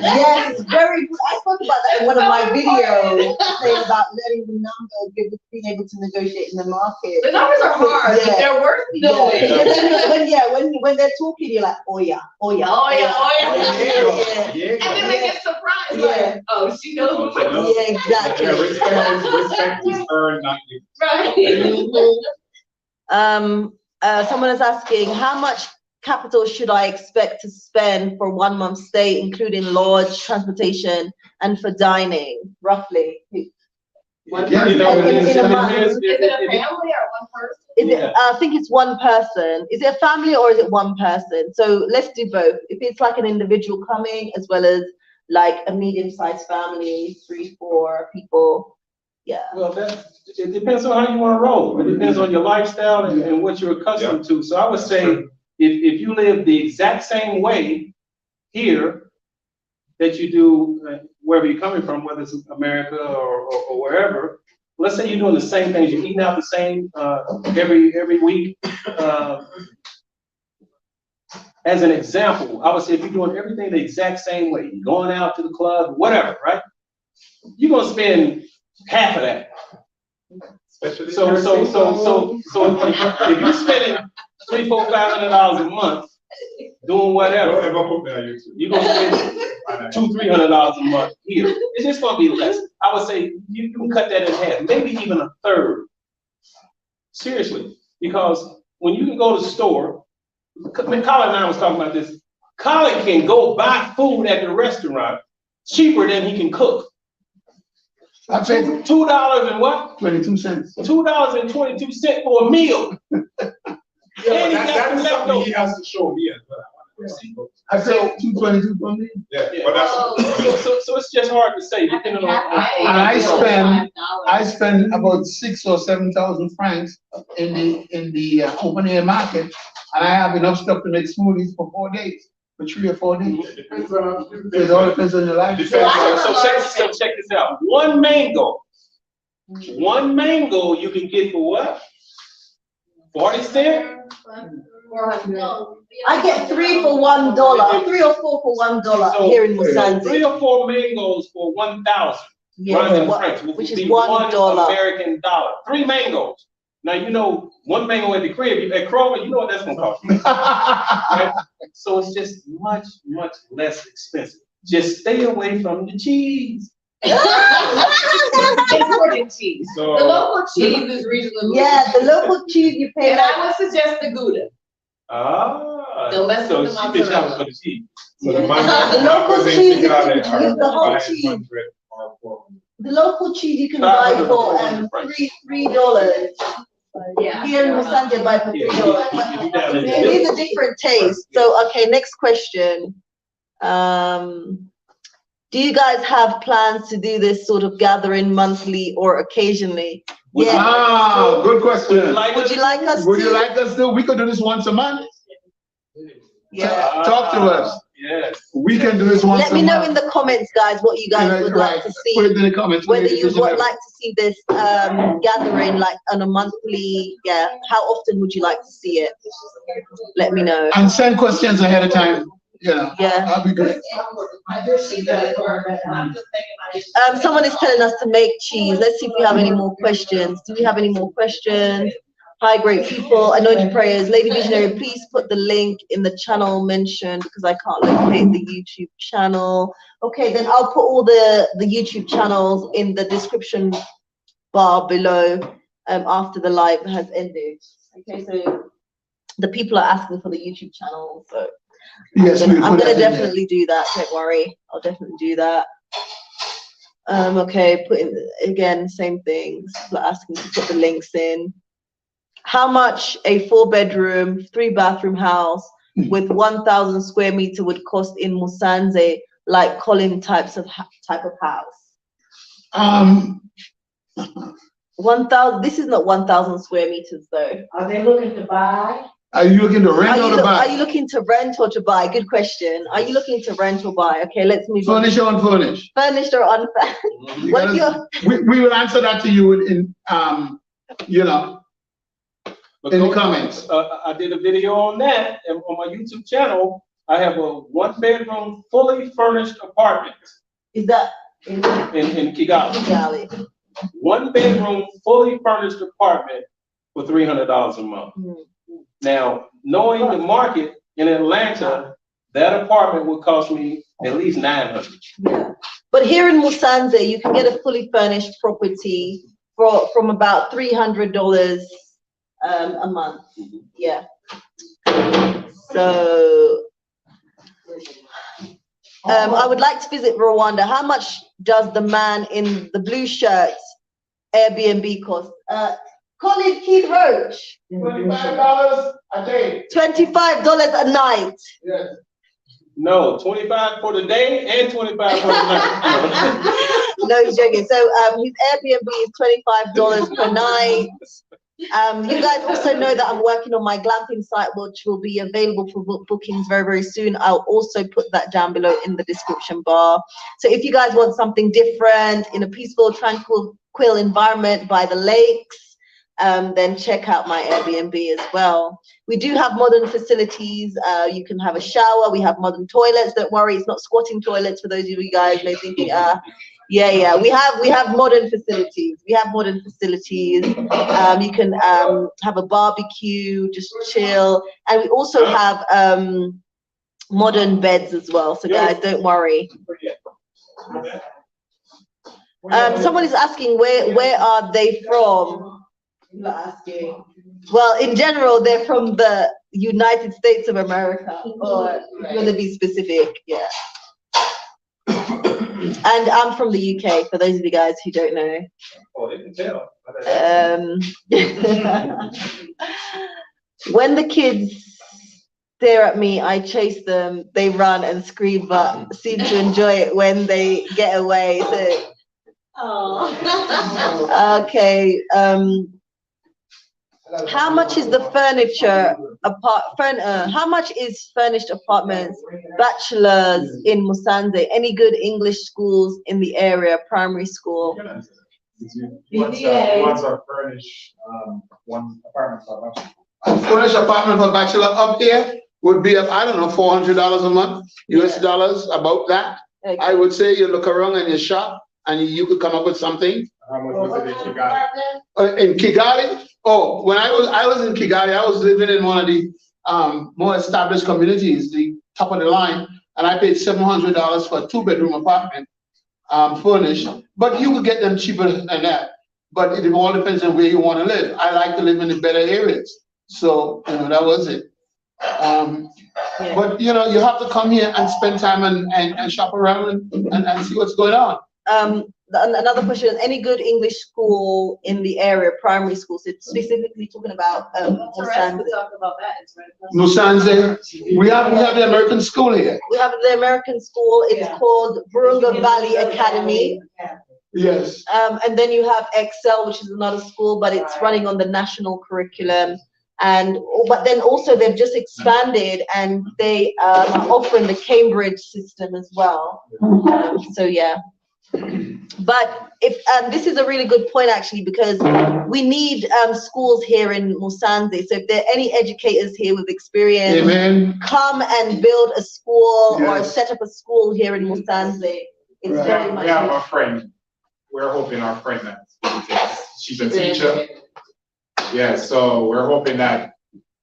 Yes, very good. I spoke about that in one of my videos, saying about learning the number, being able to negotiate in the market. The numbers are hard, but they're worth knowing. When they're talking, you're like, oh yeah. And then they get surprised, like, oh, she knows what. Yeah, exactly. Respect is earned, not given. Right. Someone is asking, how much capital should I expect to spend for 1 month stay, including lodge, transportation, and for dining, roughly? One person? In a month. Is it a family or one person? I think it's one person. Is it a family or is it one person? So let's do both. If it's like an individual coming, as well as like a medium-sized family, 3-4 people. Yeah. Well, it depends on how you want to roll. It depends on your lifestyle and what you're accustomed to. So I would say, if you live the exact same way here that you do wherever you're coming from, whether it's America or wherever, let's say you're doing the same things, you're eating out the same every week. As an example, I would say if you're doing everything the exact same way, you're going out to the club, whatever, right? You're gonna spend half of that. Especially So if you're spending $300-$500 a month doing whatever, you're gonna spend $200-$300 a month here. It's just gonna be less. I would say you can cut that in half, maybe even a third. Seriously, because when you can go to the store, Colin and I was talking about this. Colin can go buy food at the restaurant cheaper than he can cook. I paid $2 and what? 22 cents. $2.22 for a meal. That's something he has to show me as well. I paid $2.22 for me. But that's so it's just hard to say depending on. And I spend about 6,000 or 7,000 francs in the open air market, and I have enough stuff to make smoothies for 4 days, for 3 or 4 days. It all depends on your life. So check this out. One mango you can get for what? 40 cents? 400. I get 3 for $1, 3 or 4 for $1 here in Musanze. 3 or 4 mangoes for 1,000. Yeah, which is $1 American dollar. 3 mangoes. Now you know 1 mango at the crib, at Kroger, you know what that's gonna cost you. Right? So it's just much less expensive. Just stay away from the cheese. Imported cheese. So, the local cheese is reasonably. Yeah, the local cheese you pay. And I would suggest the Gouda. Don't mess with the she been shopping mozzarella. for the cheese. so the The local cheese, you can use the whole cheese. The local cheese you can buy for $3. Yeah. Here in Musanze, buy for $3. It is a different taste. So, okay, next question. Do you guys have plans to do this sort of gathering monthly or occasionally? Would you Yeah. Ah, good question. Would you like us Would to? you like us to? We could do this once a month. Yeah. Talk to us. Yes. We can do this once Let a me know month. in the comments, guys, what you guys would like to see. Put it in the comments. Whether you would like to see this gathering like on a monthly, yeah. How often would you like to see it? Let me know. And send questions ahead of time. Yeah. Yeah. That'd be great. Someone is telling us to make cheese. Let's see if we have any more questions. Do we have any more questions? Hi, great people. I know your prayers. Lady Visionary, please put the link in the channel mentioned because I can't locate the YouTube channel. Okay, then I'll put all the YouTube channels in the description bar below after the live has ended. Okay, so the people are asking for the YouTube channel, so Yes, I'm gonna definitely do that. Don't worry, I'll definitely do that. Okay, put in again, same things. People are asking to put the links in. How much a 4-bedroom, 3-bathroom house with 1,000 square meter would cost in Musanze, like Colin type of house? 1,000. This is not 1,000 square meters though. Are they looking to buy? Are you looking to rent or to buy? Are you looking to rent or to buy? Good question. Are you looking to rent or buy? Okay, let's move on. Furnished or unfurnished? Furnished or unfurnished? What if you're... We will answer that to you in you know, in the comments. I did a video on that and on my YouTube channel. I have a 1-bedroom, fully furnished apartment. Is that in Kigali? Kigali. 1-bedroom, fully furnished apartment for $300 a month. Now, knowing the market in Atlanta, that apartment would cost me at least $900. Yeah. But here in Musanze, you can get a fully furnished property from about $300 a month. Yeah. So I would like to visit Rwanda. How much does the man in the blue shirt Airbnb cost? Colin Keith Roach. $25 a day. $25 a night. Yes. No, 25 for the day and 25 for the night. No, he's joking. So his Airbnb is $25 per night. You guys also know that I'm working on my glamping site, which will be available for bookings very, very soon. I'll also put that down below in the description bar. So if you guys want something different in a peaceful, tranquil environment by the lakes, then check out my Airbnb as well. We do have modern facilities. You can have a shower. We have modern toilets. Don't worry, it's not squatting toilets for those of you guys may thinking, yeah, we have modern facilities. We have modern facilities. You can have a barbecue, just chill, and we also have modern beds as well. So guys, don't worry. Someone is asking where are they from? Asking. Well, in general, they're from the United States of America, or if you want to be specific, yeah. And I'm from the UK, for those of you guys who don't know. Oh, they can tell. When the kids stare at me, I chase them, they run and scream, but seem to enjoy it when they get away. So, okay. How much is the furniture how much is furnished apartments, bachelors in Musanze? Any good English schools in the area, primary school? Ones are furnished, one apartment for bachelor. A furnished apartment for bachelor up here would be, I don't know, $400 a month, US dollars, about that. Okay. I would say you look around and you shop and you could come up with something. How much was it in Kigali? In Kigali? Oh, when I was in Kigali, I was living in one of the more established communities, the top of the line, and I paid $700 for a 2-bedroom apartment, furnished. But you could get them cheaper than that. But it all depends on where you want to live. I like to live in the better areas, so that was it. But you have to come here and spend time and shop around and see what's going on. another question, any good English school in the area, primary schools, it's specifically talking about Musanze. Talk about that. It's right across. Musanze, we have the American school here. We have the American school, it's called Virunga Valley Academy. Yes. And then you have Excel, which is another school, but it's running on the national curriculum. And but then also they've just expanded and they are offering the Cambridge system as well. So yeah. But if this is a really good point actually, because we need schools here in Musanze. So if there are any educators here with experience, Amen. come and build a school or Yes. set up a school here in Musanze. It's Right. very much We have a friend. We're hoping our friend that she's a teacher. Yeah, so we're hoping that,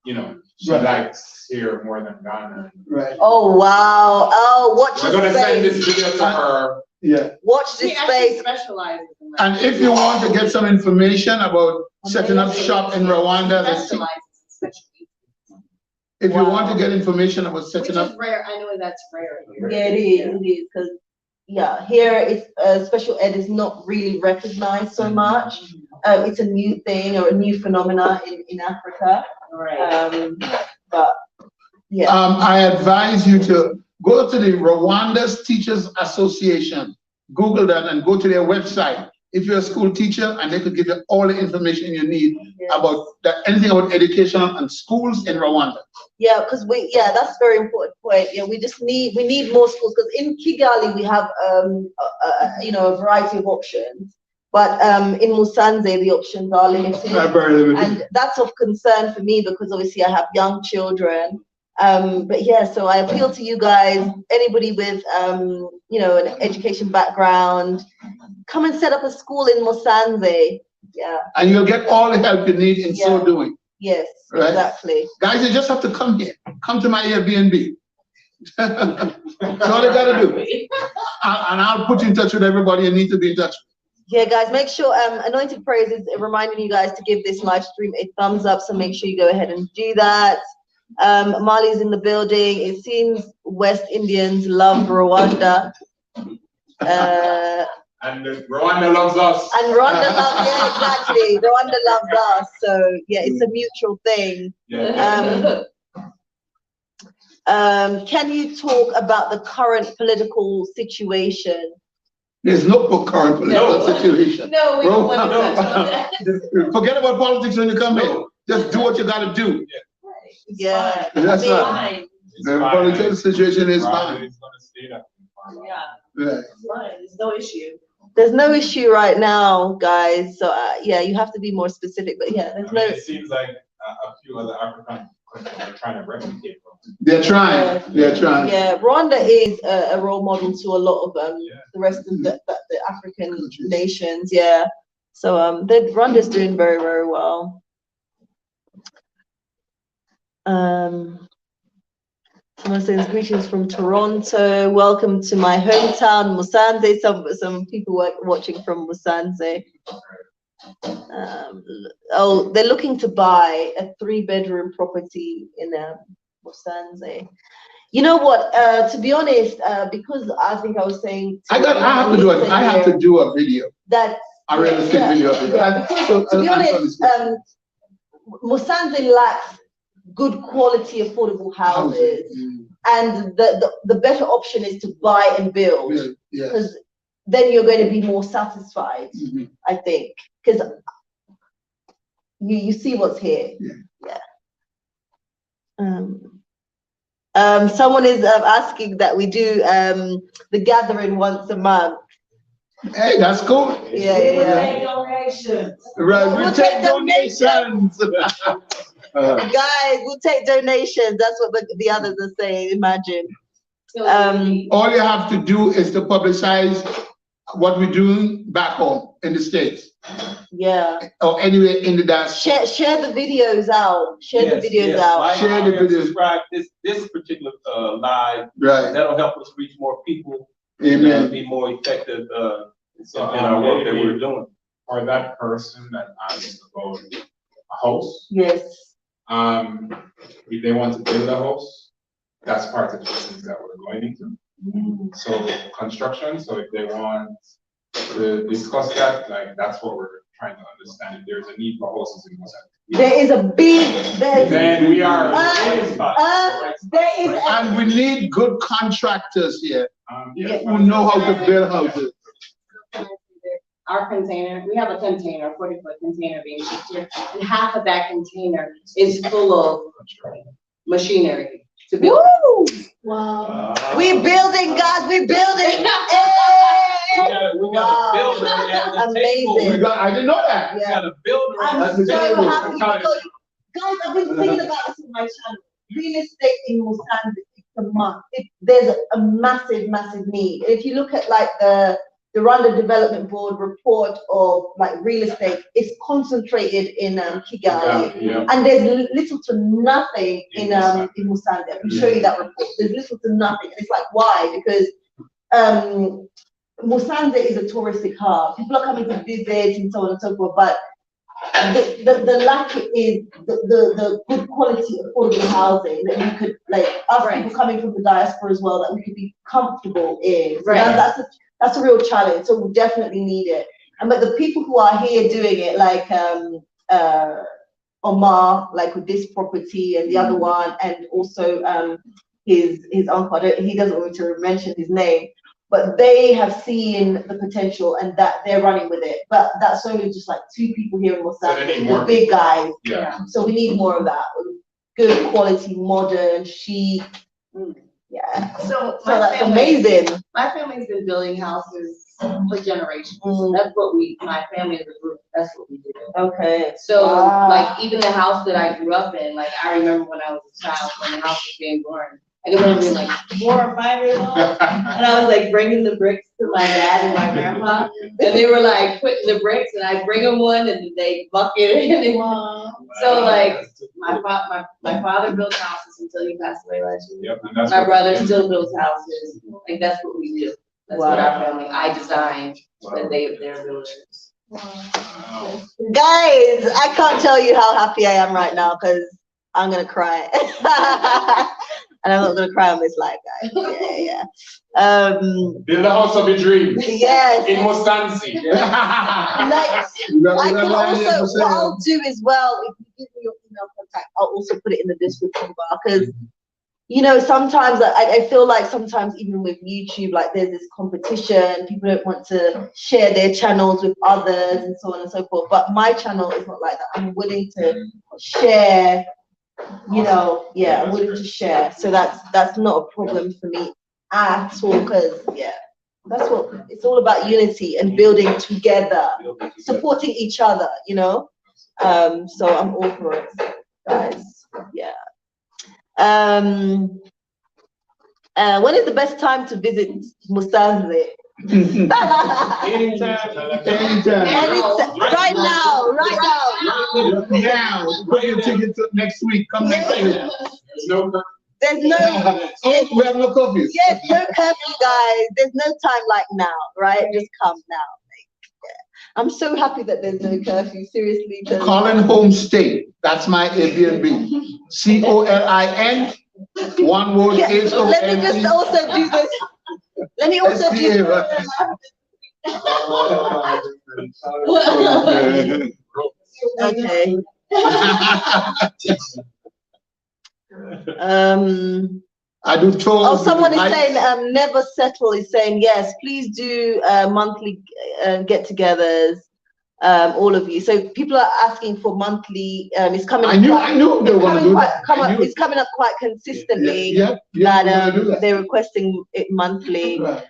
you know, she Right. likes here more than Ghana. Right. Oh wow! Oh, watch We're this gonna send this space. video to her. Yeah. Watch She this actually space. specializes in that. And if you want to get some information about setting up shop in Rwanda, Specializes in special needs. if you want to get information about Which setting is up, rare, I know that's rare here. Yeah, it is, because yeah, here it's special ed is not really recognized so much. It's a new thing or a new phenomena in Africa. Right. But yeah, I advise you to go to the Rwanda's Teachers Association, Google that and go to their website. If you're a school teacher, and they could give you all the information you need about anything about education and schools in Rwanda. yeah, because that's a very important point. Yeah, we need more schools because in Kigali we have a variety of options, but in Musanze the options are limited. Very limited. And that's of concern for me because obviously I have young children. But yeah, so I appeal to you guys, anybody with an education background, come and set up a school in Musanze. Yeah. And you'll get all the help you need in so doing. Yes, Right. exactly. Guys, you just have to come here. Come to my Airbnb. That's all you gotta do. And I'll put you in touch with everybody you need to be in touch with. Yeah, guys, make sure Anointed Praise is reminding you guys to give this live stream a thumbs up, so make sure you go ahead and do that. Mali's in the building. It seems West Indians love Rwanda. And Rwanda loves us. And Rwanda loves, yeah, exactly. Rwanda loves us. So yeah, it's a mutual thing. Yeah. Can you talk about the current political situation? There's no current political situation. No, we don't Bro, want to touch on that. Forget about politics when you come here. Just do what you gotta do. Yeah. That's I mean, right. The political situation is Rwanda fine. is gonna stay that way. Yeah, Right. it's fine. There's no issue. There's no issue right now, guys. So yeah, you have to be more specific. But yeah, there's I mean, no. it seems like a few other African countries are trying to replicate from. They're trying. They're trying. Yeah, Rwanda is a role model to a lot of the rest of the African nations. Yeah, so Rwanda's doing very, very well. Someone says greetings from Toronto. Welcome to my hometown, Musanze. Some people watching from Musanze. They're looking to buy a 3-bedroom property in Musanze. You know what? To be honest, because I think I was saying I have to do a video. That A real estate video. Yeah, because to be honest, Musanze lacks good quality affordable houses, and the better option is to buy and build, because then you're going to be more satisfied. I think, because you see what's here. Someone is asking that we do the gathering once a month. Hey, that's cool. Yeah. Donations. Right, We'll take donations. Guys, we'll take donations. That's what the others are saying. Imagine. All you have to do is to publicize what we're doing back home in the States. Yeah. Or anywhere in the diaspora. Share the videos out. Share the videos out. Like, Share the videos. subscribe this particular live. Right. That'll help us reach more people. Amen. And be more effective in our work that we're doing. Or that person that asks about a house. Yes. If they want to build a house, that's part of the business that we're going into. So construction, so if they want to discuss that, like, that's what we're trying to understand, if there's a need for houses in Musanze. There is a big, Then we are. there is a, And we need good contractors here Yes. who know how to build houses. Our container, we have a container, a 40-foot container being shipped here, and half of that container is full of machinery to build. woo! Wow. We're building, guys, we're building. We got a builder at the table. I didn't know that. We got a builder at I'm the so table. happy because, guys, I've been thinking about this on my channel. Real estate in Musanze, it's a must. There's a massive, massive need. If you look at like the Rwanda Development Board report of like real estate, it's concentrated in Kigali, Yeah. and there's little to nothing in Musanze. I can show you that report. There's little to nothing, and it's like, why? Because Musanze is a touristic hub. People are coming to visit and so on and so forth, but the lack is the good quality affordable housing that we could, like, us people coming from the diaspora as well, that we could be comfortable in. So that's a real challenge. So we definitely need it. And but the people who are here doing it, like Omar, like with this property, and the other one, and also his uncle, he doesn't want me to mention his name, but they have seen the potential and that they're running with it. But that's only just like 2 people here in Musanze, the big guys. Yeah. So we need more of that. Good quality, modern, chic. Yeah. So that's amazing. My family's been building houses for generations. Mm. That's what my family as a group, that's what we do. Okay. So Wow. like even the house that I grew up in, like I remember when I was a child, when the house was being born. I can remember being like 4 or 5 years old, and I was like bringing the bricks to my dad and my grandpa, and they were like putting the bricks, and I bring them one, and they bucket it, and they, so like my father built houses until he passed away last year. Yep, and that's My what- brother still builds houses. Like that's what we do. That's what Wow. our family. I designed, and they're builders. Wow. Guys, I can't tell you how happy I am right now because I'm gonna cry. And I'm not gonna cry on this live, guys. Yeah. Build a house of your dreams. Yes. In Musanze. Like, I can also, what I'll do as well, if you give me your email contact, I'll also put it in the description bar, because you know, sometimes I feel like sometimes even with YouTube, like there's this competition, people don't want to share their channels with others and so on and so forth. But my channel is not like that. I'm willing to share, you know, I'm willing to share. So that's not a problem for me at all, because that's what it's all about, unity and building together, supporting each other, you know. So I'm all for it, guys. When is the best time to visit Musanze? Anytime. Right now. Now, put your ticket to next week. Come next week. There's no. Oh, we have no curfew. Yes, no curfew, guys. There's no time like now, right? Just come now. I'm so happy that there's no curfew. Seriously. Colin Homestay. That's my Airbnb. COLIN. One word. Let me just also do this. Let me also do this. Okay. I do tours. Oh, someone is saying never settle is saying yes, please do monthly get-togethers, all of you. So people are asking for monthly. It's coming. I knew they were going to do that. It's coming up quite consistently. That they're requesting it monthly. Right.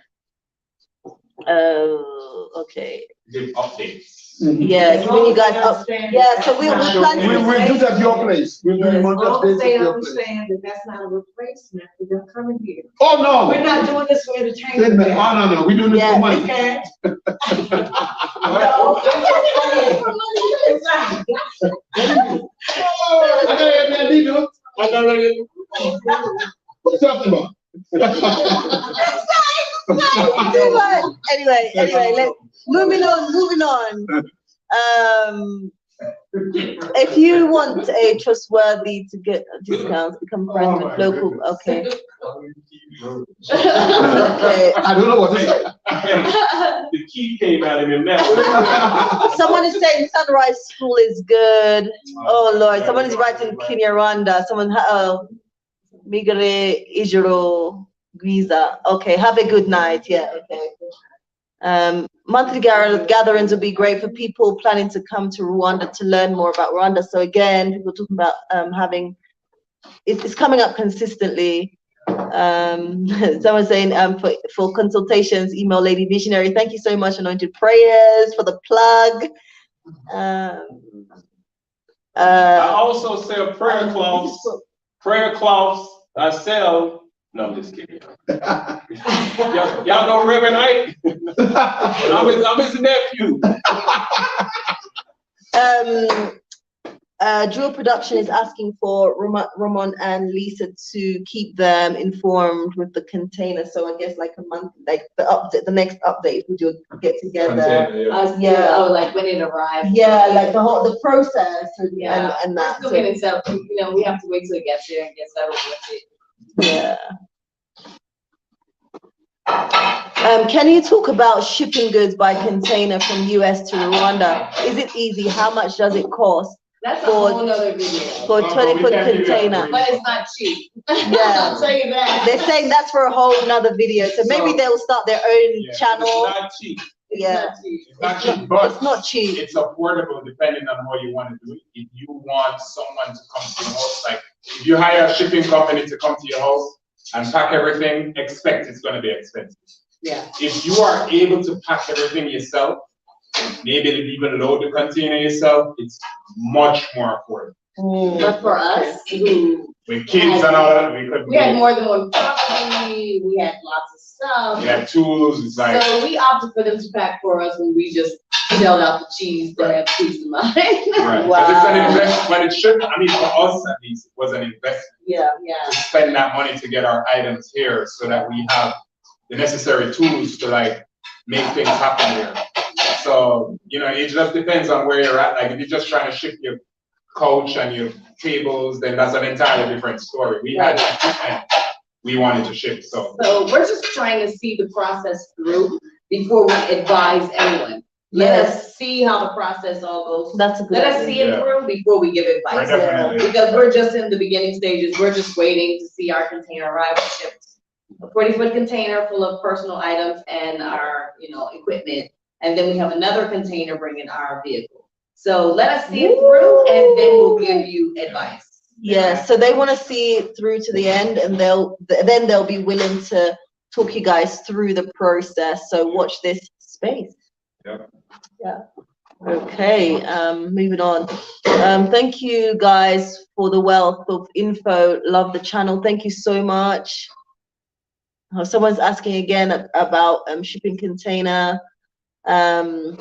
Okay. Give updates. Yeah, giving you guys up. Yeah, so we'll plan to. We'll do that at your place. We'll do As month long as updates they at your place. understand that that's not a replacement for them coming here. Oh, no. We're not doing this for entertainment. Oh, no. We're doing this for money. Okay. What's talking about? Anyway, let's moving on. If you want a trustworthy to get discounts, become friends with local. Okay. Okay. I don't know what to say. key came out of him now. Someone is saying Sunrise School is good. Oh Lord, someone is writing Kinyarwanda. Someone, Migre Ijiro Guiza. Okay, have a good night. Yeah, okay. Monthly gatherings would be great for people planning to come to Rwanda to learn more about Rwanda. So again, people talking about having, it's coming up consistently. Someone saying for consultations, email Lady Visionary. Thank you so much, Anointed Prayers, for the plug. I also sell prayer cloths. Prayer cloths I sell. No, I'm just kidding. Y'all know Reverend Ike? I'm his nephew. Jewel Production is asking for Ramon and Lisa to keep them informed with the container. So I guess like a month, like the next update, we do get together. Container, Yeah. Oh, like when it arrives. Yeah, like the process and that. Still getting set. You know, we have to wait till it gets there and get settled with it. Yeah. Can you talk about shipping goods by container from US to Rwanda? Is it easy? How much does it cost? That's a whole nother video. For a 20-foot container. But it's not cheap. Yeah. I'll tell you that. They're saying that's for a whole nother video. So maybe they'll start their own channel. It's not cheap. Yeah. It's not cheap, but it's not cheap. It's affordable depending on how you want to do it. If you want someone to come to your house, like if you hire a shipping company to come to your house and pack everything, expect it's going to be expensive. Yeah. If you are able to pack everything yourself, maybe even load the container yourself, it's much more affordable. But for us, with kids and all that, we had more than one property, we had lots of stuff. We had tools, it's like. So we opted for them to pack for us when we just shelled out the cheese to have peace of mind. Right. Wow. It's an investment, but it should, I mean, for us at least, it was an investment. Yeah. To spend that money to get our items here so that we have the necessary tools to like make things happen here. So, you know, it just depends on where you're at. Like if you're just trying to ship your couch and your tables, then that's an entirely different story. We had equipment we wanted to ship, so. So we're just trying to see the process through before we advise anyone. Let us see how the process all goes. That's a good Let us see it through before we give advice. Because we're just in the beginning stages. We're just waiting to see our container arrive shipped. A 40-foot container full of personal items and our, you know, equipment. And then we have another container bringing our vehicle. So let us see it through and then we'll give you advice. Yeah, so they want to see it through to the end and then they'll be willing to talk you guys through the process. So watch this space. Yeah. Okay, moving on. Thank you guys for the wealth of info. Love the channel. Thank you so much. Someone's asking again about shipping container. Well,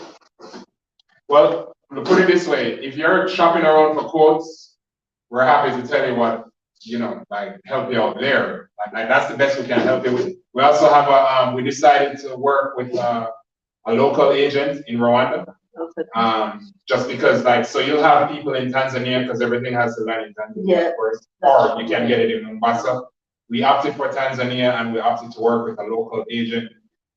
to put it this way, if you're shopping around for quotes, we're happy to tell you what, you know, like help you out there. Like that's the best we can help you with. We also have we decided to work with a local agent in Rwanda. Just because like, so you'll have people in Tanzania because everything has to land in Tanzania first, or you can get it in Mombasa. We opted for Tanzania and we opted to work with a local agent.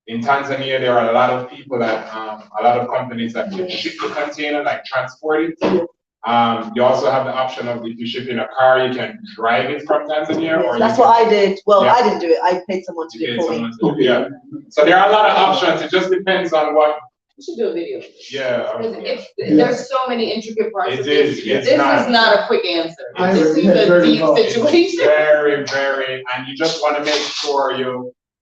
In Tanzania, there are a lot of people that, a lot of companies that can ship the container, like transport it. You also have the option of if you ship in a car, you can drive it from Tanzania. Or that's what I did. Well, I didn't do it. I paid someone to do it for me. Yeah. So there are a lot of options. It just depends on what. We should do a video. Yeah. There's so many intricate parts of this. This is not a quick answer. This is a deep situation. Very, very, and you just want to make sure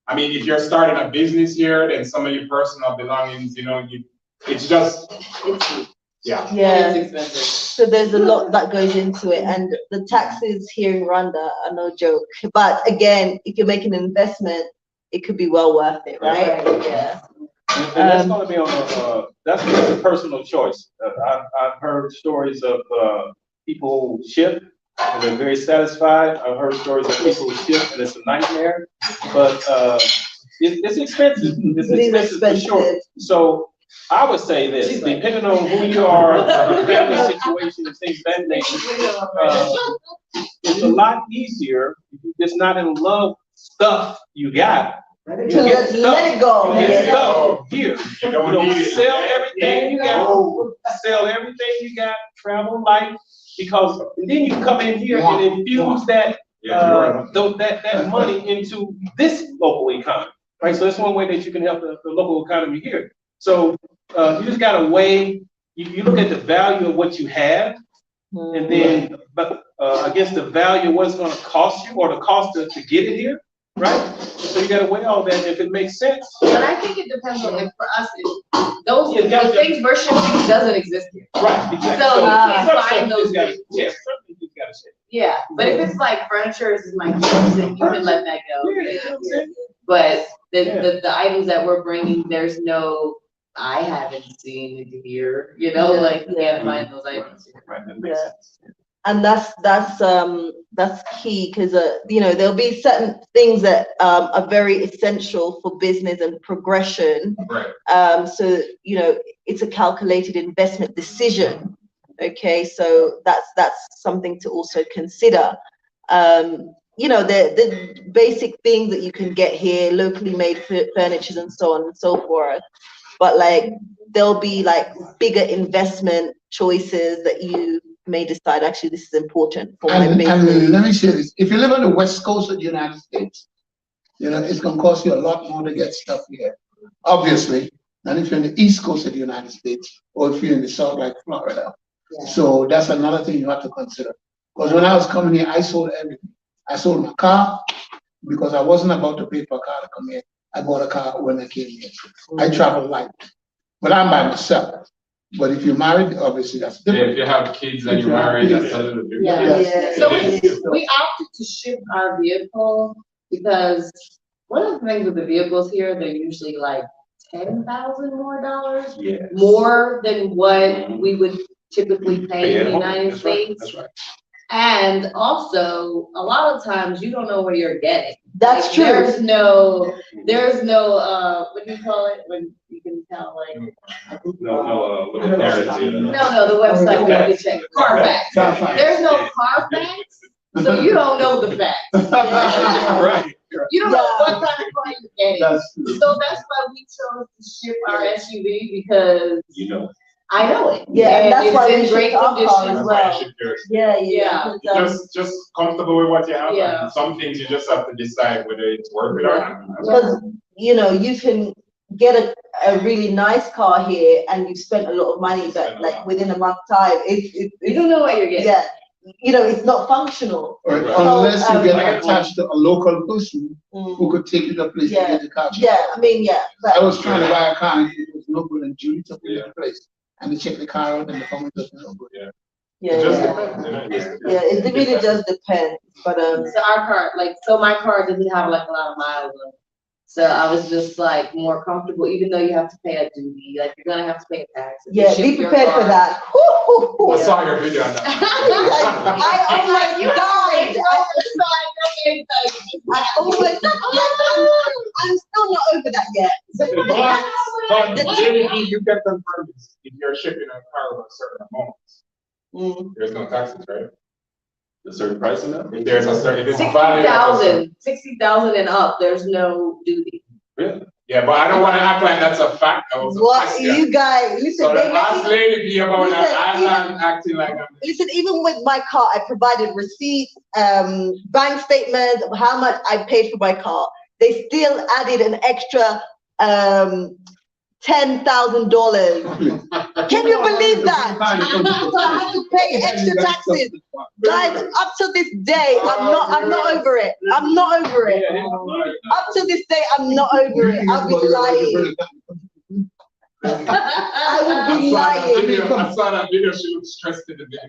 I mean, if you're starting a business here, then some of your personal belongings, you know, it's just. Yeah. It's expensive. So there's a lot that goes into it, and the taxes here in Rwanda are no joke. But again, if you're making an investment, it could be well worth it, right? Yeah. And that's going to be on that's a personal choice. I've heard stories of people who ship and they're very satisfied. I've heard stories of people who ship and it's a nightmare. But it's expensive. It's expensive for sure. So I would say this, depending on who you are, family situation, and things of that nature, it's a lot easier if you're just not in love with stuff you got. Let it go. Get stuff here. here. You don't need it. Sell everything you got. Sell everything you got. Travel light, because then you come in here and infuse that that money into this local economy, right? So that's one way that you can help the local economy here. So you just got to weigh. You look at the value of what you have, and then against the value of what it's going to cost you, or the cost to get it here, right? So you got to weigh all that. If it makes sense. But I think it depends on, like, for us, those the things we're shipping doesn't exist here. Right. Exactly. So you can't find those guys. things. Yes, something you got to ship. Yeah, but if it's like furniture, this is my kids, then you can let that go. But the items that we're bringing, there's no, I haven't seen it here, you know, like you can't find those items here. Right, that makes sense. And that's key, because you know, there'll be certain things that are very essential for business and progression. Right. So you know, it's a calculated investment decision. Okay, so that's something to also consider. You know, the basic things that you can get here, locally made furniture and so on and so forth. But like, there'll be like bigger investment choices that you may decide, actually, this is important for my business. And let me say this: if you live on the west coast of the United States, you know, it's going to cost you a lot more to get stuff here, obviously, than if you're in the east coast of the United States, or if you're in the south, like Florida. Yeah. So that's another thing you have to consider. Because when I was coming here, I sold everything. I sold my car because I wasn't about to pay for a car to come here. I bought a car when I came here. I travel light, but I'm by myself. But if you're married, obviously that's different. Yeah, if you have kids and you're married, that's a little different. Yeah. So we opted to ship our vehicle because one of the things with the vehicles here, they're usually like $10,000 more, more than what we would typically pay in the United States. That's right. And also, a lot of times you don't know where you're getting. That's like, true. There's no, what do you call it when you can tell, like? No, the website where you can check Carfax. There's no Carfax, so you don't know the facts. Right. You don't know what kind of car you're getting. So that's why we chose to ship our SUV, because you know. I know it. Yeah, and that's why we great shipped our car condition as well. Yeah. Just comfortable with what you have. Yeah. And some things you just have to decide whether it's worth it or not. Because you know, you can get a really nice car here, and you've spent a lot of money, but like within a month's time, you don't know what you're getting. Yeah. You know, it's not functional. Or unless you get attached to a local person who could take you to a place to get the car. Yeah, I mean, I was trying to buy a car, and it was no good, and Julie took me to the place. And they check the car out, and the phone doesn't know good. It really does depend. But so our car, so my car doesn't have like a lot of miles on it. So I was just like more comfortable, even though you have to pay a duty, like you're gonna have to pay a tax. Yeah, be prepared for that. I saw your video on that. I almost died. I'm still not over that yet. But JD, you can confirm this. If you're shipping a car of a certain amount, there's no taxes, right? A certain price enough? If there's a certain, if it's 60,000 and up, there's no duty. Really? Yeah, but I don't want to act like that's a fact. That was a What question. you guys listen? So ask Lady B about that. I'm not acting like I'm. Listen, even with my car, I provided receipts, bank statements of how much I paid for my car. They still added an extra $10,000. Can you believe that? So I have to pay extra taxes. Guys, up to this day, I'm not over it. I'm not over it. Up to this day, I'm not over it. I'll be lying. I would be lying. I saw that video, she looked stressed in the video.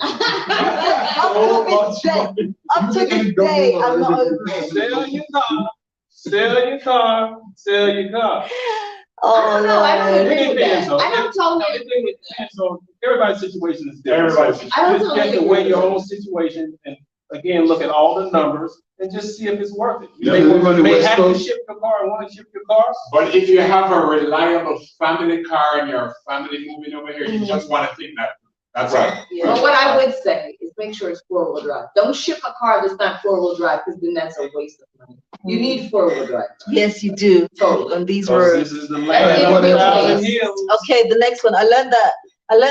Up to this day, I'm not over it. Sell your car. Sell your car. Sell your car. Oh no! I don't agree with that. I don't totally agree with that. So everybody's situation is different. Everybody's You have to weigh your own situation and again look at all the numbers and just see if it's worth it. You may have to ship your car and want to ship your car. But if you have a reliable family car and your family moving over here, you just want to think that. That's right. Yeah. But what I would say is make sure it's 4-wheel drive. Don't ship a car that's not 4-wheel drive, because then that's a waste of money. You need 4-wheel drive. Yes, you do. Totally. On these roads. This is the land of Okay, the next one. I learned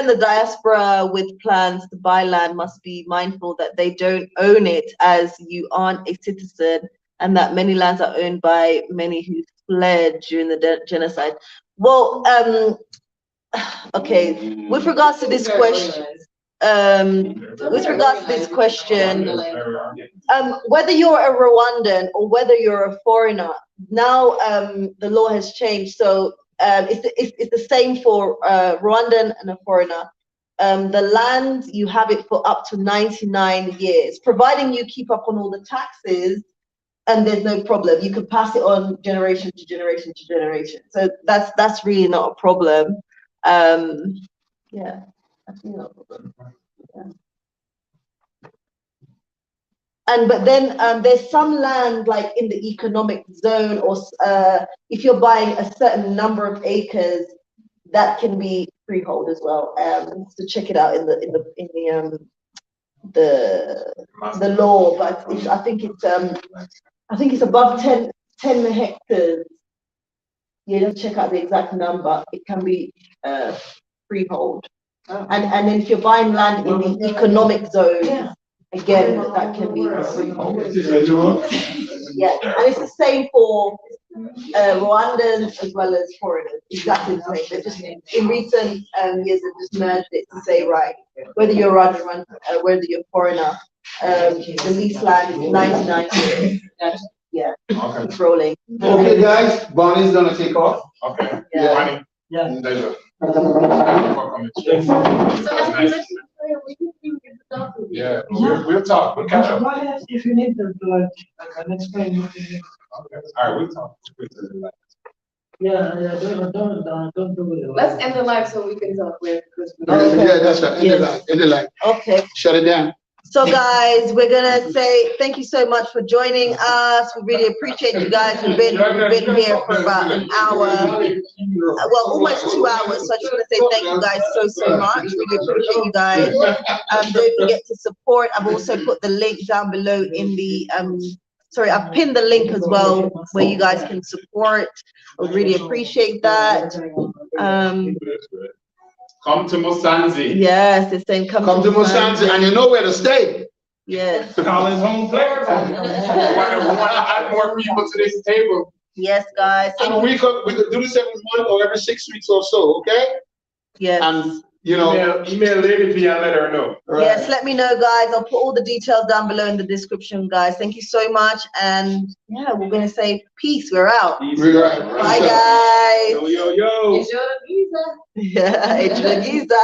the diaspora with plans to buy land must be mindful that they don't own it as you aren't a citizen, and that many lands are owned by many who fled during the genocide. Well, okay, with regards to this question, whether you're a Rwandan or whether you're a foreigner, now the law has changed. So it's the same for Rwandan and a foreigner. The land, you have it for up to 99 years, providing you keep up on all the taxes, and there's no problem. You can pass it on generation to generation to generation. So that's really not a problem. Yeah, that's really not a problem. Yeah. But then there's some land like in the economic zone, or if you're buying a certain number of acres, that can be freehold as well. So check it out in the law, but I think it's above 10 hectares. Yeah, let's check out the exact number. It can be freehold. And then if you're buying land in the economic zone, again, that can be freehold. Yeah, and it's the same for Rwandans as well as foreigners. Exactly the same. They're just in recent years they've just merged it to say, right, whether you're Rwandan, whether you're a foreigner, the lease land is 99 years. Yeah, it's rolling. Okay, guys, Bonnie's gonna take off. Okay. Yeah. Bonnie. Yeah. Pleasure. Yeah, we'll talk. We'll catch up. Go ahead if you need to, I can explain what you need. Okay. All right, we'll talk. Yeah, don't do it. Let's end the live so we can talk with Chris. Yeah, that's right. End the line. Okay. Shut it down. So guys, we're gonna say thank you so much for joining us. We really appreciate you guys. We've been here for about an hour, well, almost 2 hours. So I just want to say thank you guys so much. Really appreciate you guys. Don't forget to support. I've also put the link down below in the I've pinned the link as well where you guys can support. I would really appreciate that. Come to Musanze. Yes, it's saying come to Musanze, and you know where to stay. Yes. College home player. We want to add more people to this table. Yes, guys. And we could do this every month or every 6 weeks or so, okay? Yes. And you know, email Lady V and let her know. Right. Yes, let me know, guys. I'll put all the details down below in the description, guys. Thank you so much. And yeah, we're gonna say peace. We're out. We're out. Bye, guys. Yo. Enjoy the visa. Yeah, enjoy the visa.